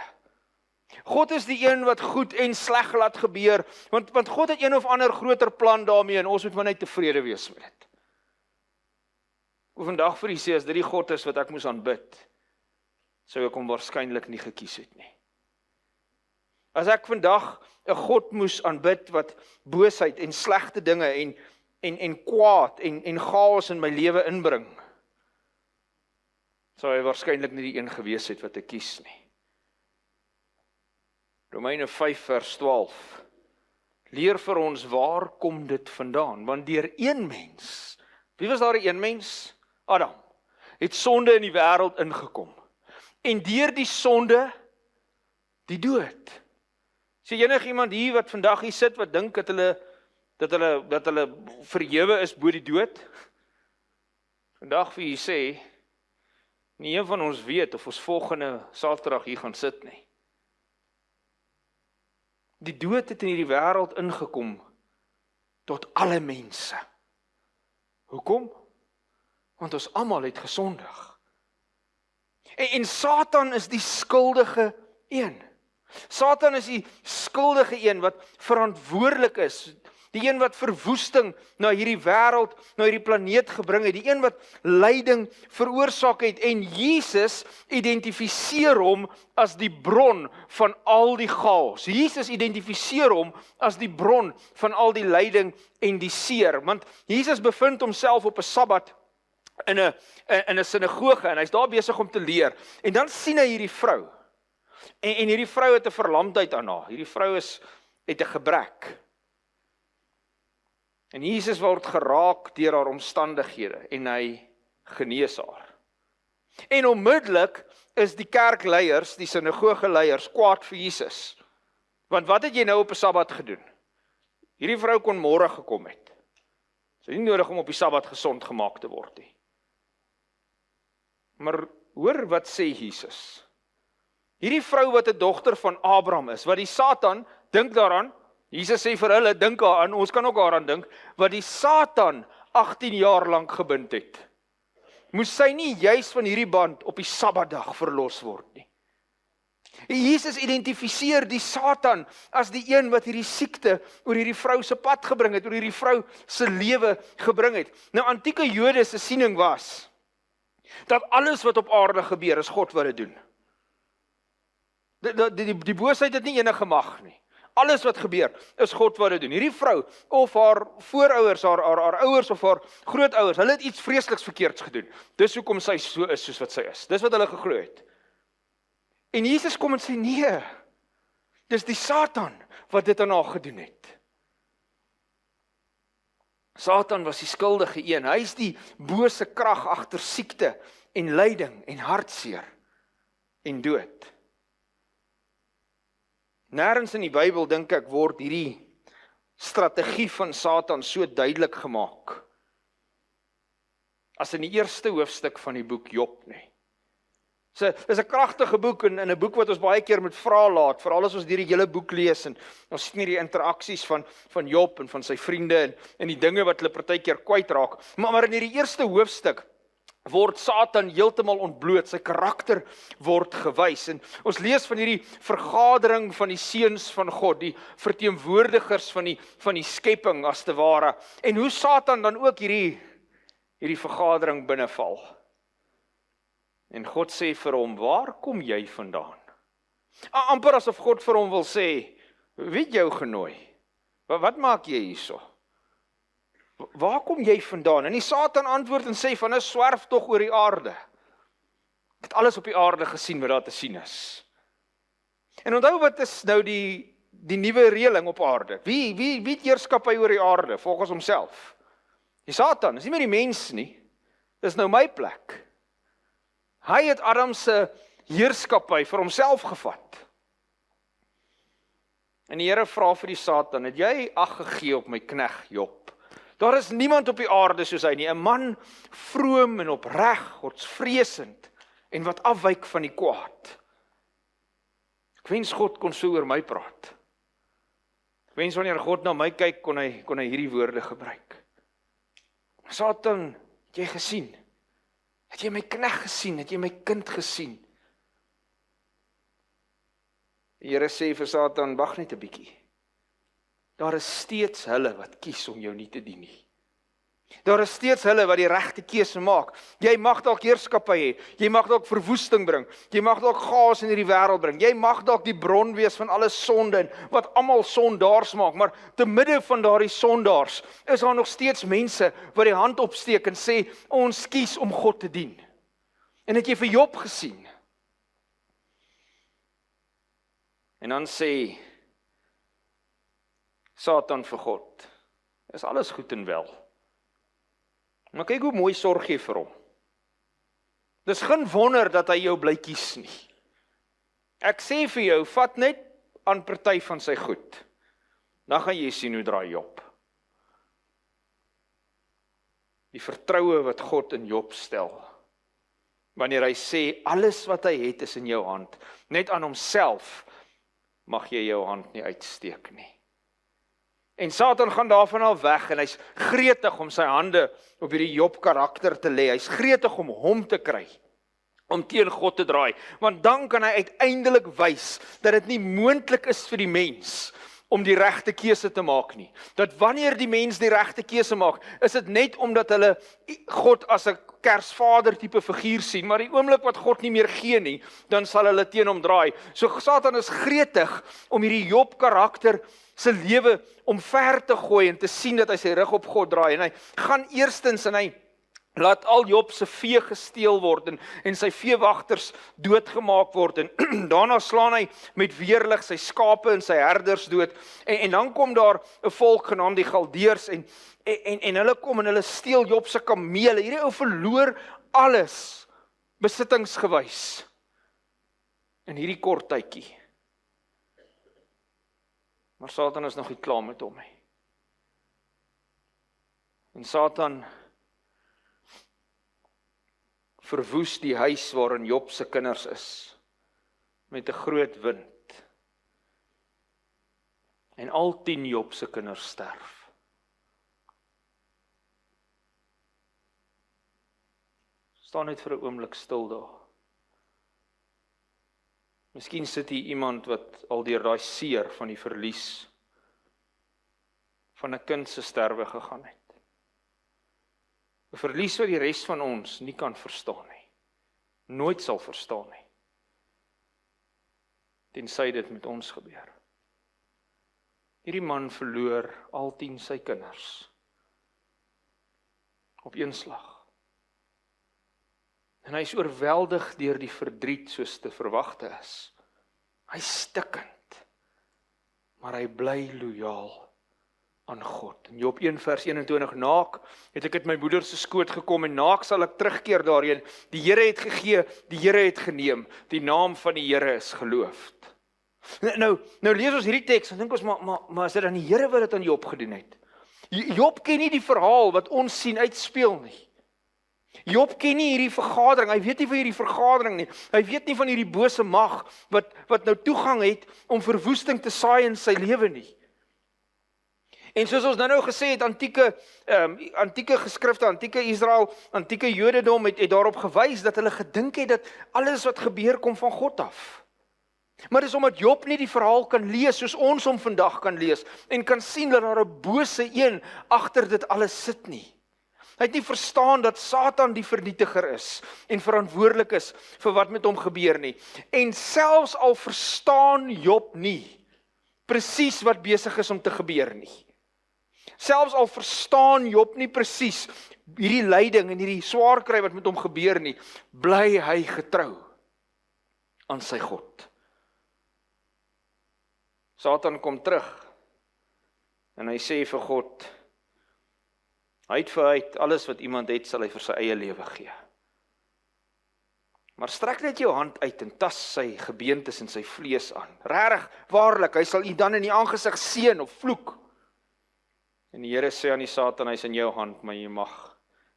God is die een wat goed en sleg laat gebeur, want God het een of ander groter plan daarmee en ons moet maar net tevrede wees met dit. Ek vandag vir u sê, as dit die God is wat ek moes aanbid, sou ek hom waarskynlik nie gekies het nie. As ek vandag 'n God moes aanbid wat boosheid en slegte dinge en kwaad en chaos in my lewe inbring, sou hy waarskynlik nie die een gewees het wat ek kies nie. Romeine 5 vers 12 leer vir ons waar kom dit vandaan, want deur een mens, wie was daar 'n een mens? Adam, het sonde in die wêreld ingekom, en deur die sonde, die dood. Sê enig iemand hier wat vandag hier sit, wat dink dat hulle verhewe is bo die dood? Vandag vir u sê, nie een van ons weet of ons volgende Saterdag hier gaan sit nie. Die dood het in hierdie wêreld ingekom tot alle mense. Hoekom? Want ons almal het gesondig. En Satan is die skuldige een. Satan is die skuldige een wat verantwoordelik is. Die een wat verwoesting na hierdie wêreld, na hierdie planeet gebring het. Die een wat lyding veroorsaak het. En Jesus identifiseer hom as die bron van al die chaos. Jesus identifiseer hom as die bron van al die lyding en die seer. Want Jesus bevind homself op 'n Sabbat in 'n sinagoge en hy's daar besig om te leer. En dan sien hy hierdie vrou. En hierdie vrou het 'n verlamdheid aan haar. Hierdie vrou het 'n gebrek. En Jesus word geraak deur haar omstandighede en hy genees haar. En onmiddellik is die kerkleiers, die sinagogeleiers, kwaad vir Jesus. Want wat het jy nou op 'n Sabbat gedoen? Hierdie vrou kon môre gekom het. Dit is nie nodig om op die Sabbat gesond gemaak te word nie. Maar hoor wat sê Jesus. Hierdie vrou wat 'n dogter van Abraham is, wat die Satan, dink daaraan, Jesus sê vir hulle, dink daaraan, ons kan ook daaraan dink, wat die Satan 18 jaar lank gebind het. Moes sy nie juis van hierdie band op die Sabbatdag verlos word nie. Jesus identifiseer die Satan as die een wat hierdie siekte oor hierdie vrou se pad gebring het, oor hierdie vrou se lewe gebring het. Nou, antieke Jode se siening was, dat alles wat op aarde gebeur, is God wat dit doen. Die boosheid het nie enige mag nie. Alles wat gebeur, is God wat dit doen. Hierdie vrou, of haar voorouers, haar ouers of haar grootouers, hulle het iets vreesliks verkeerds gedoen. Dis hoekom sy so is soos wat sy is. Dis wat hulle geglo het. En Jesus kom en sê, nee, dis die Satan wat dit aan haar gedoen het. Satan was die skuldige een. Hy is die bose krag agter siekte en lyding en hartseer en dood. Nêrens in die Bybel, dink ek, word hierdie strategie van Satan so duidelik gemaak as in die eerste hoofstuk van die boek Job nie. Dit is 'n kragtige boek en 'n boek wat ons baie keer moet vra laat, veral as ons hierdie hele boek lees en ons sien hierdie interaksies van Job en van sy vriende en die dinge wat hulle partykeer kwytraak. Maar in hierdie eerste hoofstuk word Satan heeltemal ontbloot, sy karakter word gewys. En ons lees van hierdie vergadering van die seuns van God, die verteenwoordigers van die skepping as te ware. En hoe Satan dan ook hierdie vergadering binneval. En God sê vir hom, waar kom jy vandaan? Amper asof God vir hom wil sê, wie het jou genooi? Wat maak jy hierso? Waar kom jy vandaan? En die Satan antwoord en sê, van 'n swerf tog oor die aarde. Ek het alles op die aarde gesien wat daar te sien is. En onthou wat is nou die nuwe reëling op aarde? Wie het heerskappy oor die aarde, volgens homself? Die Satan, is nie meer die mens nie. Dis nou my plek. Hy het Adam se heerskappy vir homself gevat. En die Here vra vir die Satan, het jy ag gegee op my knegt Job? Daar is niemand op die aarde soos hy nie, 'n man vroom en opreg, godsvreesend en wat afwyk van die kwaad. Ek wens God kon so oor my praat. Ek wens wanneer God na my kyk, kon hy hierdie woorde gebruik. Satan, het jy gesien? Het jy my knegt gesien? Het jy my kind gesien? Die Here sê vir Satan, wag net 'n bietjie. Daar is steeds hulle wat kies om jou nie te dien nie. Daar is steeds hulle wat die regte keuse maak. Jy mag dalk heerskappy hê, jy mag dalk verwoesting bring, jy mag dalk chaos in hierdie wêreld bring, jy mag dalk die bron wees van alle sonde en wat almal sondaars maak, maar te midde van daardie sondaars is daar nog steeds mense wat die hand opsteek en sê, ons kies om God te dien. En het jy vir Job gesien? En dan sê Satan vir God, is alles goed en wel. Maar kyk hoe mooi sorg jy vir hom. Dis geen wonder dat hy jou bly kies nie. Ek sê vir jou, vat net aan party van sy goed. Dan gaan jy sien hoe draai Job. Die vertroue wat God in Job stel. Wanneer hy sê, alles wat hy het is in jou hand. Net aan homself mag jy jou hand nie uitsteek nie. En Satan gaan daarvan al weg en hy's gretig om sy hande op hierdie Job karakter te lê. Hy's gretig om hom te kry, om teen God te draai. Want dan kan hy uiteindelik wys dat dit nie moontlik is vir die mens om die regte keuse te maak nie. Dat wanneer die mens die regte keuse maak, is dit net omdat hulle God as 'n Kersvader tipe figuur sien, maar die oomblik wat God nie meer gee nie, dan sal hulle teen hom draai. So Satan is gretig om hierdie Job karakter se lewe omver te gooi en te sien dat hy sy rug op God draai. En hy gaan eerstens en hy laat al Job se vee gesteel word en sy veewagters doodgemaak word. En daarna slaan hy met weerlig sy skape en sy herders dood. En dan kom daar 'n volk genaamd die Galdeërs en hulle kom en hulle steel Job se kamele. Hierdie ou verloor alles besittingsgewys in hierdie kort tydjie. Maar Satan is nog nie klaar met hom nie. En Satan verwoes die huis waarin Job se kinders is, met 'n groot wind. En al 10 Job se kinders sterf. Staan net vir 'n oomblik stil daar. Miskien sit hier iemand wat al deur daai seer van die verlies van 'n kind se sterwe gegaan het. 'n Verlies wat die res van ons nie kan verstaan nie. Nooit sal verstaan nie. Tensy dit met ons gebeur. Hierdie man verloor al 10 sy kinders. Op een slag. En hy is oorweldig deur die verdriet soos te verwagte is. Hy stikkend. Maar hy bly lojaal aan God. In Job 1 vers 21, naak het ek uit my moeder se skoot gekom en naak sal ek terugkeer daarheen. Die Here het gegee, die Here het geneem. Die naam van die Here is geloofd. Nou lees ons hierdie teks en dink ons maar is dit dan die Here wat dit aan Job gedoen het? Job ken nie die verhaal wat ons sien uitspeel nie. Job ken nie hierdie vergadering, hy weet nie van hierdie vergadering nie, hy weet nie van hierdie bose mag, wat nou toegang het, om verwoesting te saai in sy lewe nie. En soos ons nou gesê het, antieke geskrifte, antieke Israel, antieke Jodendom het daarop gewys, dat hulle gedink het, dat alles wat gebeur, kom van God af. Maar dis omdat Job nie die verhaal kan lees, soos ons hom vandag kan lees, en kan sien dat daar 'n bose een agter dit alles sit nie. Hy het nie verstaan dat Satan die vernietiger is en verantwoordelik is vir wat met hom gebeur nie. En selfs al verstaan Job nie presies wat besig is om te gebeur nie. Selfs al verstaan Job nie presies hierdie lyding en hierdie swaar kry wat met hom gebeur nie, bly hy getrou aan sy God. Satan kom terug en hy sê vir God, uit vir uit, alles wat iemand het, sal hy vir sy eie lewe gee. Maar strek net jou hand uit en tas sy gebeentes en sy vlees aan. Regtig, waarlik, hy sal u dan in die aangesig seën of vloek. En die Here sê aan die Satan, hy's in jou hand, maar jy mag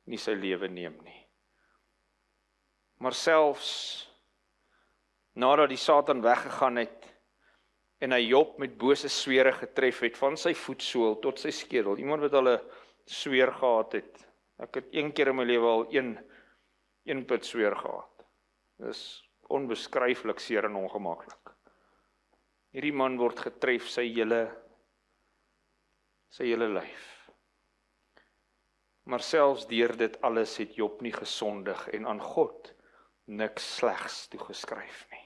nie sy lewe neem nie. Maar selfs nadat die Satan weggegaan het en hy Job met bose swere getref het, van sy voetsool tot sy skedel, iemand wat al 'n sweer gehad het. Ek het een keer in my lewe al een put sweer gehad. Dis onbeskryflik seer en ongemaklik. Hierdie man word getref sy hele lyf. Maar selfs deur dit alles het Job nie gesondig en aan God niks slegs toegeskryf nie.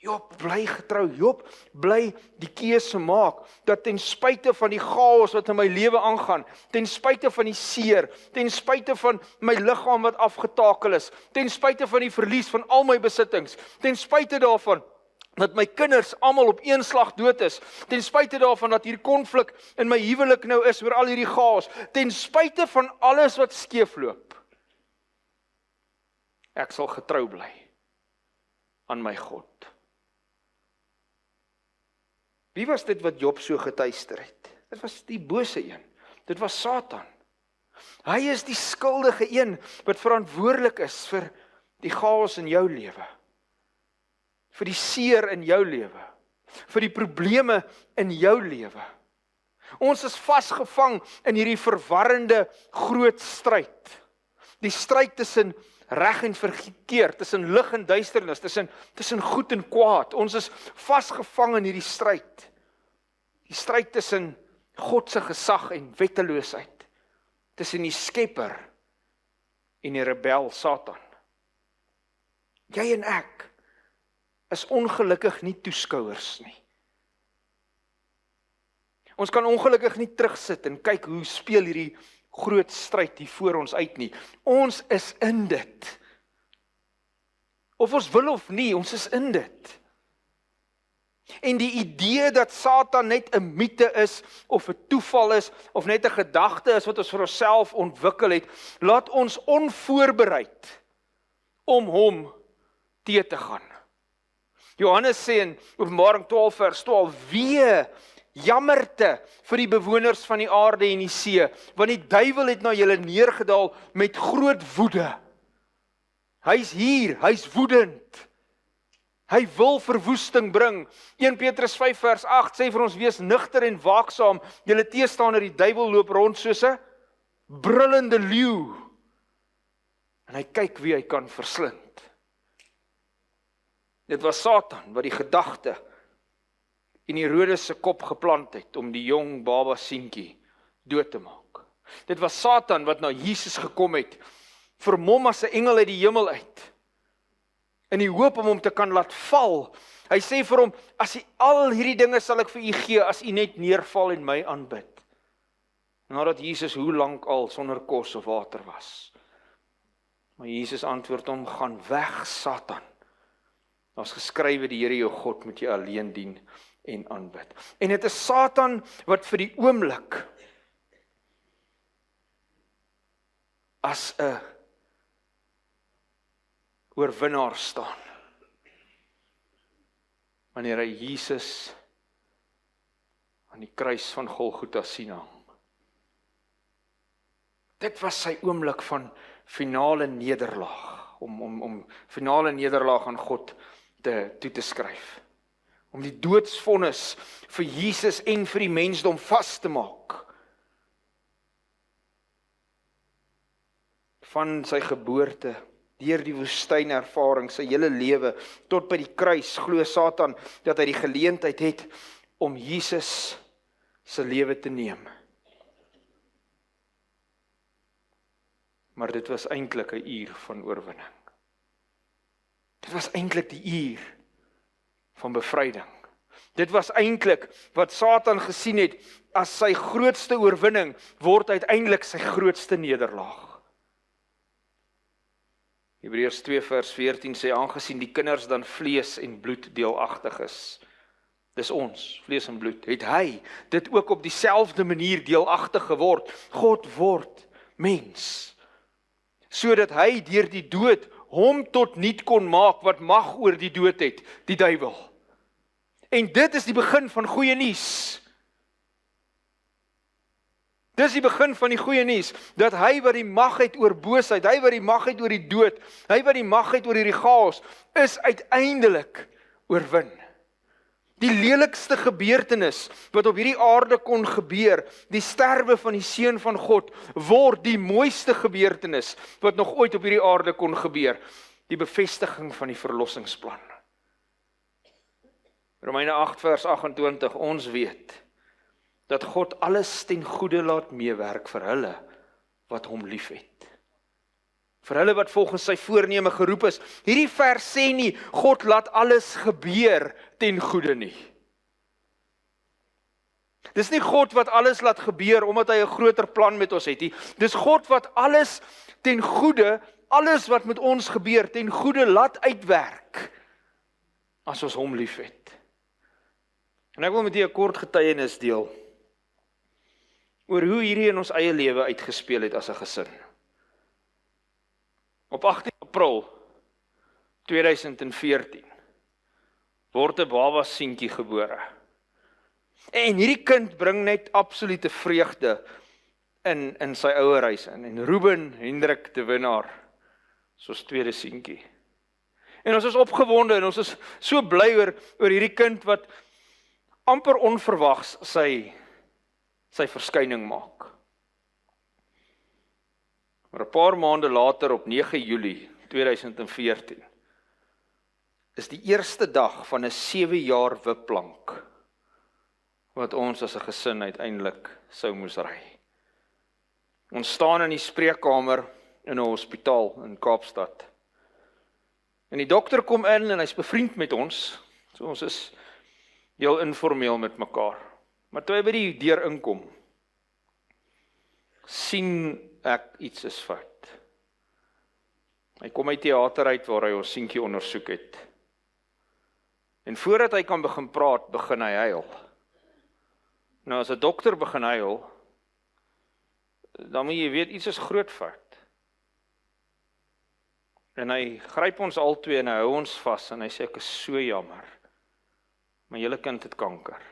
Job bly getrou, Job bly die keuse maak, dat ten spyte van die chaos wat in my lewe aangaan, ten spyte van die seer, ten spyte van my liggaam wat afgetakel is, ten spyte van die verlies van al my besittings, ten spyte daarvan dat my kinders almal op een slag dood is, ten spyte daarvan dat hier konflik in my huwelik nou is oor al hierdie chaos, ten spyte van alles wat skeefloop, ek sal getrou bly aan my God. Wie was dit wat Job so getuister het? Dit was die bose een. Dit was Satan. Hy is die skuldige een wat verantwoordelik is vir die chaos in jou lewe. Vir die seer in jou lewe. Vir die probleme in jou lewe. Ons is vasgevang in hierdie verwarrende groot stryd. Die stryd tussen reg en verkeerd, tussen lig en duisternis, tussen goed en kwaad. Ons is vasgevang in hierdie stryd. Die stryd tussen God se gesag en wetteloosheid. Tussen die skepper en die rebel Satan. Jy en ek is ongelukkig nie toeskouers nie. Ons kan ongelukkig nie terugsit en kyk hoe speel hierdie groot stryd hier voor ons uit nie. Ons is in dit. Of ons wil of nie, ons is in dit. En die idee dat Satan net 'n mite is, of 'n toeval is, of net 'n gedagte is wat ons vir onsself ontwikkel het, laat ons onvoorbereid om hom te gaan. Johannes sê in Openbaring 12 vers 12, wee, jammerte vir die bewoners van die aarde en die see, want die duiwel het na julle neergedaal met groot woede. Hy's hier, hy's woedend. Hy wil verwoesting bring. 1 Petrus 5 vers 8 sê vir ons, wees nugter en waaksaam, julle teestander die duiwel loop rond soos 'n brullende leeu. En hy kyk wie hy kan verslind. Dit was Satan wat die gedagte in Herodes se kop geplant het om die jong baba seentjie dood te maak. Dit was Satan wat na Jesus gekom het, vermom as 'n engel uit die hemel uit, in die hoop om hom te kan laat val. Hy sê vir hom, as hy al hierdie dinge sal ek vir u gee, as u net neerval en my aanbid. Nadat Jesus hoe lank al sonder kos of water was. Maar Jesus antwoord hom, gaan weg Satan. Daar's geskrywe, die Here jou God moet jy alleen dien en aanbid. En dit is Satan wat vir die oomblik as 'n oorwinnaar staan. Wanneer hy Jesus aan die kruis van Golgotha sien hang. Dit was sy oomblik van finale nederlaag, om finale nederlaag aan God toe te skryf. Om die doodsvonnis vir Jesus en vir die mensdom vas te maak. Van sy geboorte, deur die woestynervaring, sy hele lewe, tot by die kruis, glo Satan dat hy die geleentheid het om Jesus se lewe te neem. Maar dit was eintlik 'n uur van oorwinning. Dit was eintlik die uur van bevryding. Dit was eintlik wat Satan gesien het as sy grootste oorwinning, word uiteindelik sy grootste nederlaag. Hebreërs 2 vers 14 sê, aangesien die kinders dan vlees en bloed deelagtig is, dis ons, vlees en bloed, het hy dit ook op dieselfde manier deelagtig geword. God word mens, sodat hy deur die dood hom tot niet kon maak wat mag oor die dood het, die duiwel. En dit is die begin van goeie nuus. Dis die begin van die goeie nuus, dat hy wat die mag het oor boosheid, hy wat die mag het oor die dood, hy wat die mag het oor hierdie chaos, is uiteindelik oorwin. Die lelikste gebeurtenis wat op hierdie aarde kon gebeur, die sterwe van die Seun van God, word die mooiste gebeurtenis wat nog ooit op hierdie aarde kon gebeur. Die bevestiging van die verlossingsplan. Romeine 8 vers 28, ons weet dat God alles ten goeie laat meewerk vir hulle wat hom liefhet. Vir hulle wat volgens sy voorneme geroep is. Hierdie vers sê nie, God laat alles gebeur ten goeie nie. Dis nie God wat alles laat gebeur, omdat hy 'n groter plan met ons het nie. Dis God wat alles ten goeie, alles wat met ons gebeur, ten goeie laat uitwerk, as ons hom liefhet. En ek wil met julle 'n kort getuienis deel, oor hoe hierdie in ons eie lewe uitgespeel het as 'n gesin. Op 18 April 2014 word 'n baba seentjie gebore. En hierdie kind bring net absolute vreugde in sy ouerhuis in. En Ruben Hendrik de Winaar, soos tweede seentjie. En ons is opgewonde en ons is so bly oor hierdie kind wat amper onverwags sy verskyning maak. Maar 'n paar maande later op 9 Julie 2014 is die eerste dag van 'n 7 jaar wipplank wat ons as 'n gesin uiteindelik sou moes ry. Ons staan in die spreekkamer in 'n hospitaal in Kaapstad. En die dokter kom in en hy's bevriend met ons. So ons is heel informeel met mekaar. Maar toe hy by die deur inkom, sien ek iets is fout. Hy kom uit teater uit waar hy ons seentjie ondersoek het. En voordat hy kan begin praat, begin hy huil. Nou as 'n dokter begin huil, dan moet jy weet iets is groot fout. En hy gryp ons albei en hy hou ons vas en hy sê ek is so jammer. Maar julle kind het kanker.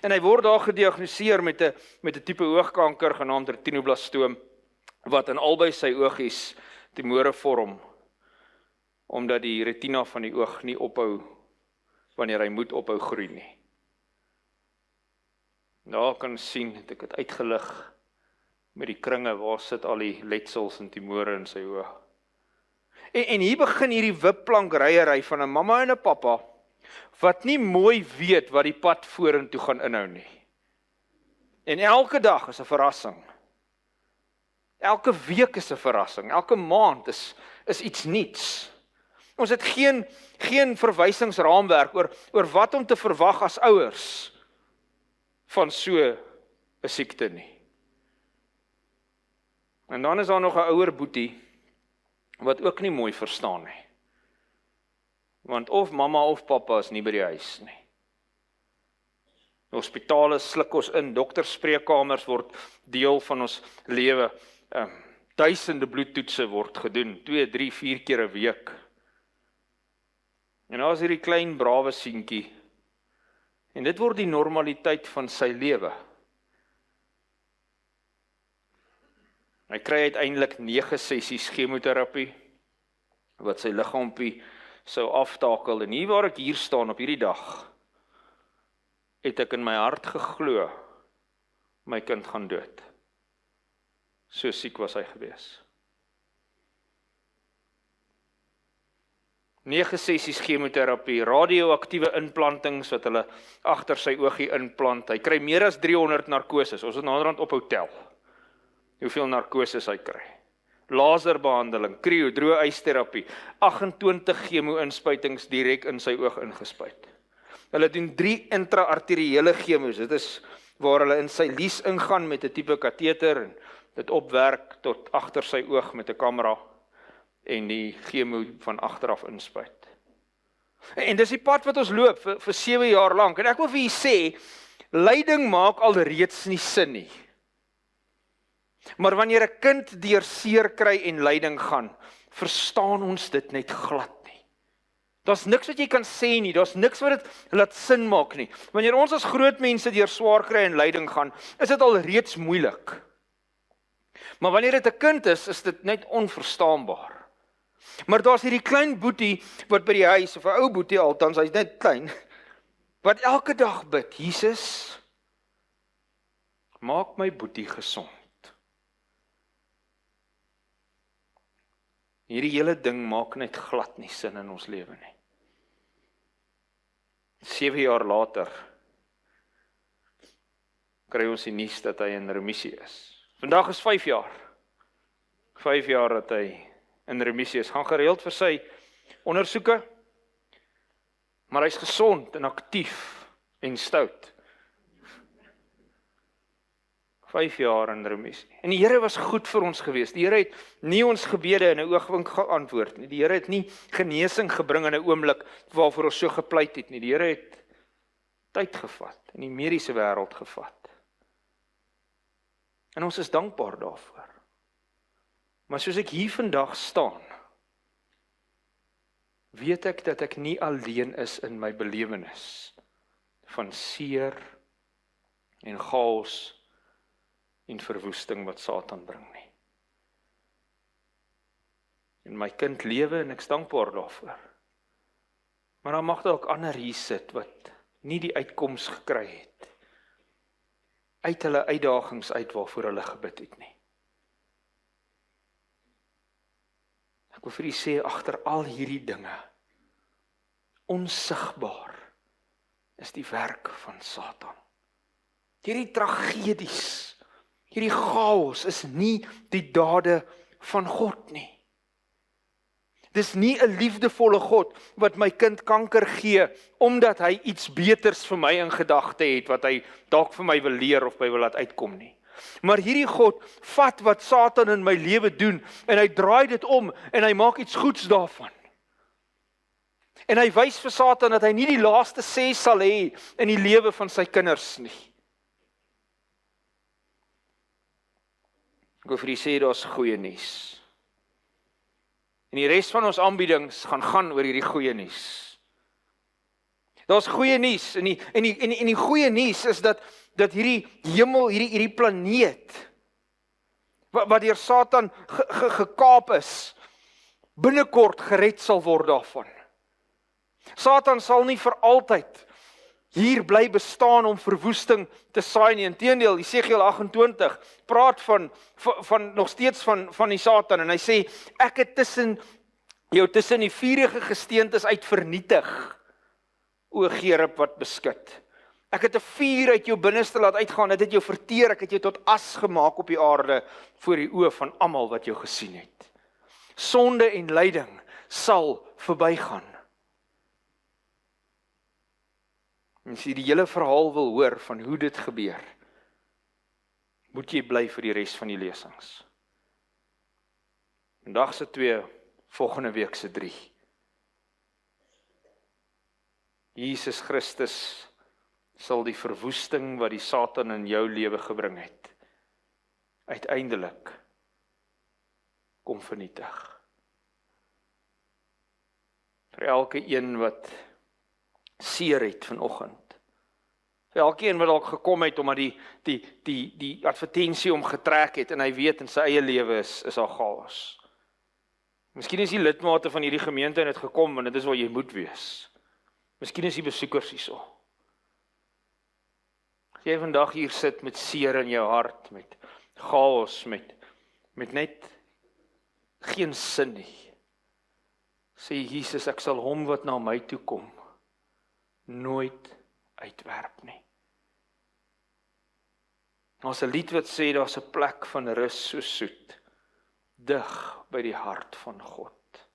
En hy word daar gediagnoseer met 'n tipe oogkanker genaamd retinoblastoom, wat in albei sy oogies tumore vorm, omdat die retina van die oog nie ophou, wanneer hy moet ophou groei nie. Daar kan sien, het ek het uitgelig met die kringe, waar sit al die letsels en tumore in sy oog. En hier begin hierdie wipplankreiery van 'n mamma en 'n pappa, wat nie mooi weet wat die pad vorentoe gaan inhou nie. En elke dag is 'n verrassing. Elke week is 'n verrassing. Elke maand is iets nuuts. Ons het geen verwysingsraamwerk oor wat om te verwag as ouers van so 'n siekte nie. En dan is daar nog 'n ouer boetie wat ook nie mooi verstaan nie. Want of mamma of pappa is nie by die huis nie. Hospitale sluk ons in, dokterspreekkamers word deel van ons lewe. Duisende bloedtoetse word gedoen, 2, 3, 4 keer 'n week. En daar is hierdie klein brawe seentjie. En dit word die normaliteit van sy lewe. Hy kry uiteindelik 9 sessies chemoterapie, wat sy liggaampie sou aftakel. En hier waar ek hier staan op hierdie dag, het ek in my hart geglo, my kind gaan dood. So siek was hy gewees. 9 sessies chemoterapie, radioaktiewe implantings wat hulle agter sy oogie implant. Hy kry meer as 300 narkoses. Ons het naderhand op hotel. Hoeveel narkoses hy kry. Laserbehandeling, kryo, droë ysterapie, 28 chemo-inspuitings direk in sy oog ingespuit. Hulle doen 3 intra-arteriële chemos. Dit is waar hulle in sy lies ingaan met 'n tipe kateter en dit opwerk tot agter sy oog met 'n kamera en die chemo van agteraf inspuit. En dis die pad wat ons loop vir 7 jaar lank. En ek wil vir julle sê, lyding maak alreeds nie sin nie. Maar wanneer 'n kind deur seer kry en lyding gaan, verstaan ons dit net glad nie. Daar's niks wat jy kan sê nie, daar's niks wat dit laat sin maak nie. Wanneer ons as groot mense deur swaar kry en lyding gaan, is dit al reeds moeilik. Maar wanneer dit 'n kind is dit net onverstaanbaar. Maar daar's hierdie klein boetie wat by die huis, of 'n ou boetie althans, hy's net klein, wat elke dag bid, Jesus, maak my boetie gesond. Hierdie hele ding maak net glad nie sin in ons lewe nie. 7 jaar later kry ons die nuus dat hy in remissie is. Vandag is 5 jaar. 5 jaar dat hy in remissie is. Gaan gereeld vir sy ondersoeke, maar hy's gesond en aktief en stout. 5 jaar in remissie. En die Here was goed vir ons gewees. Die Here het nie ons gebede in 'n oogwink geantwoord nie. Die Here het nie genesing gebring in 'n oomblik waarvoor ons so gepleit het nie. Die Here het tyd gevat, in die mediese wêreld gevat. En ons is dankbaar daarvoor. Maar soos ek hier vandag staan, weet ek dat ek nie alleen is in my belewenis van seer en chaos en verwoesting wat Satan bring nie. En my kind lewe en ek is dankbaar daarvoor. Maar dan mag dalk ander hier sit wat nie die uitkoms gekry het uit hulle uitdagings uit waarvoor hulle gebid het nie. Ek wil vir u sê, agter al hierdie dinge, onsigbaar, is die werk van Satan. Hierdie tragedies, hierdie chaos is nie die dade van God nie. Dis nie 'n liefdevolle God wat my kind kanker gee, omdat hy iets beters vir my in gedagte het, wat hy dalk vir my wil leer of by wil laat uitkom nie. Maar hierdie God vat wat Satan in my lewe doen, en hy draai dit om, en hy maak iets goeds daarvan. En hy wys vir Satan dat hy nie die laaste sê sal hê in die lewe van sy kinders nie. Ek wil vir u sê, daar's goeie nuus. En die res van ons aanbiedings gaan oor hierdie goeie nuus. Daar's goeie nuus, en die goeie nuus is dat hierdie hemel, hierdie planeet, wat deur Satan gekaap is, binnekort gered sal word daarvan. Satan sal nie vir altyd hier bly bestaan om verwoesting te saai nie. Inteendeel, Jesegiel 28 praat van nog steeds van die Satan, en hy sê, ek het tussen die vuurige gesteentes uit vernietig, o Gerub wat beskut. Ek het 'n vuur uit jou binneste laat uitgaan, dit het jou verteer, ek het jou tot as gemaak op die aarde, voor die oë van almal wat jou gesien het. Sonde en lyding sal verbygaan. En as jy die hele verhaal wil hoor van hoe dit gebeur, moet jy bly vir die res van die lesings. Vandag se 2, volgende week se 3. Jesus Christus sal die verwoesting wat die Satan in jou lewe gebring het, uiteindelik kom vernietig. Vir elke een wat seer het vanoggend, vir elkeen wat dalk gekom het omdat die advertensie omgetrek het, en hy weet in sy eie lewe is al chaos. Miskien is die lidmate van hierdie gemeente en het gekom, want dit is waar jy moet wees. Miskien is die besoekers hierso. As jy vandag hier sit met seer in jou hart, met chaos, met net geen sin nie, sê Jesus, ek sal hom wat na my toe kom nooit uitwerp nie. Daar's 'n lied wat sê, daar's 'n plek van rus so soet, dig by die hart van God.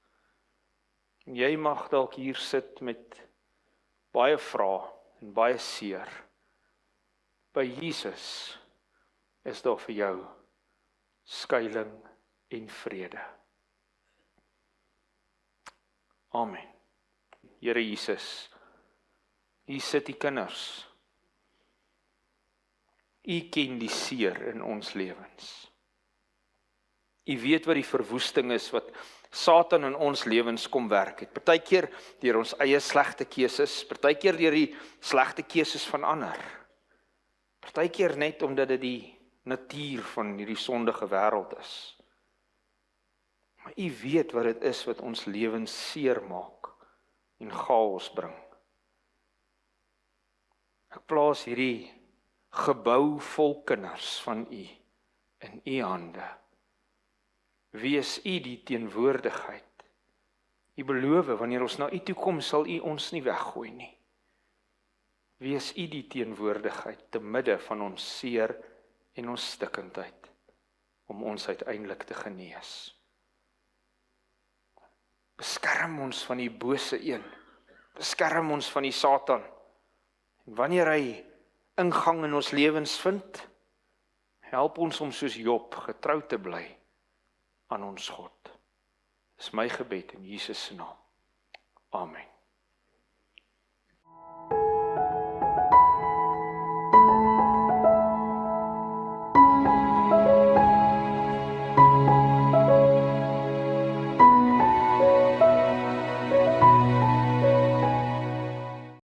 En jy mag dalk hier sit met baie vrae en baie seer. By Jesus is daar vir jou skuiling en vrede. Amen. Here Jesus, hier sit die kinders. U ken die seer in ons lewens. U weet wat die verwoesting is wat Satan in ons lewens kom werk het. Partykeer deur ons eie slegte keuses, partykeer deur die slegte keuses van ander. Partykeer net omdat dit die natuur van hierdie sondige wêreld is. Maar U weet wat dit is wat ons lewens seermaak en chaos bring. Ek plaas hierdie gebou vol kinders van U in U hande. Wees U die teenwoordigheid. U beloof, wanneer ons na U toe kom, sal U ons nie weggooi nie. Wees U die teenwoordigheid te midde van ons seer en ons stikkindheid, om ons uiteindelik te genees. Beskerm ons van die bose een, beskerm ons van die Satan. En wanneer hy ingang in ons lewens vind, help ons om soos Job getrou te bly aan ons God. Dis my gebed in Jesus se naam. Amen.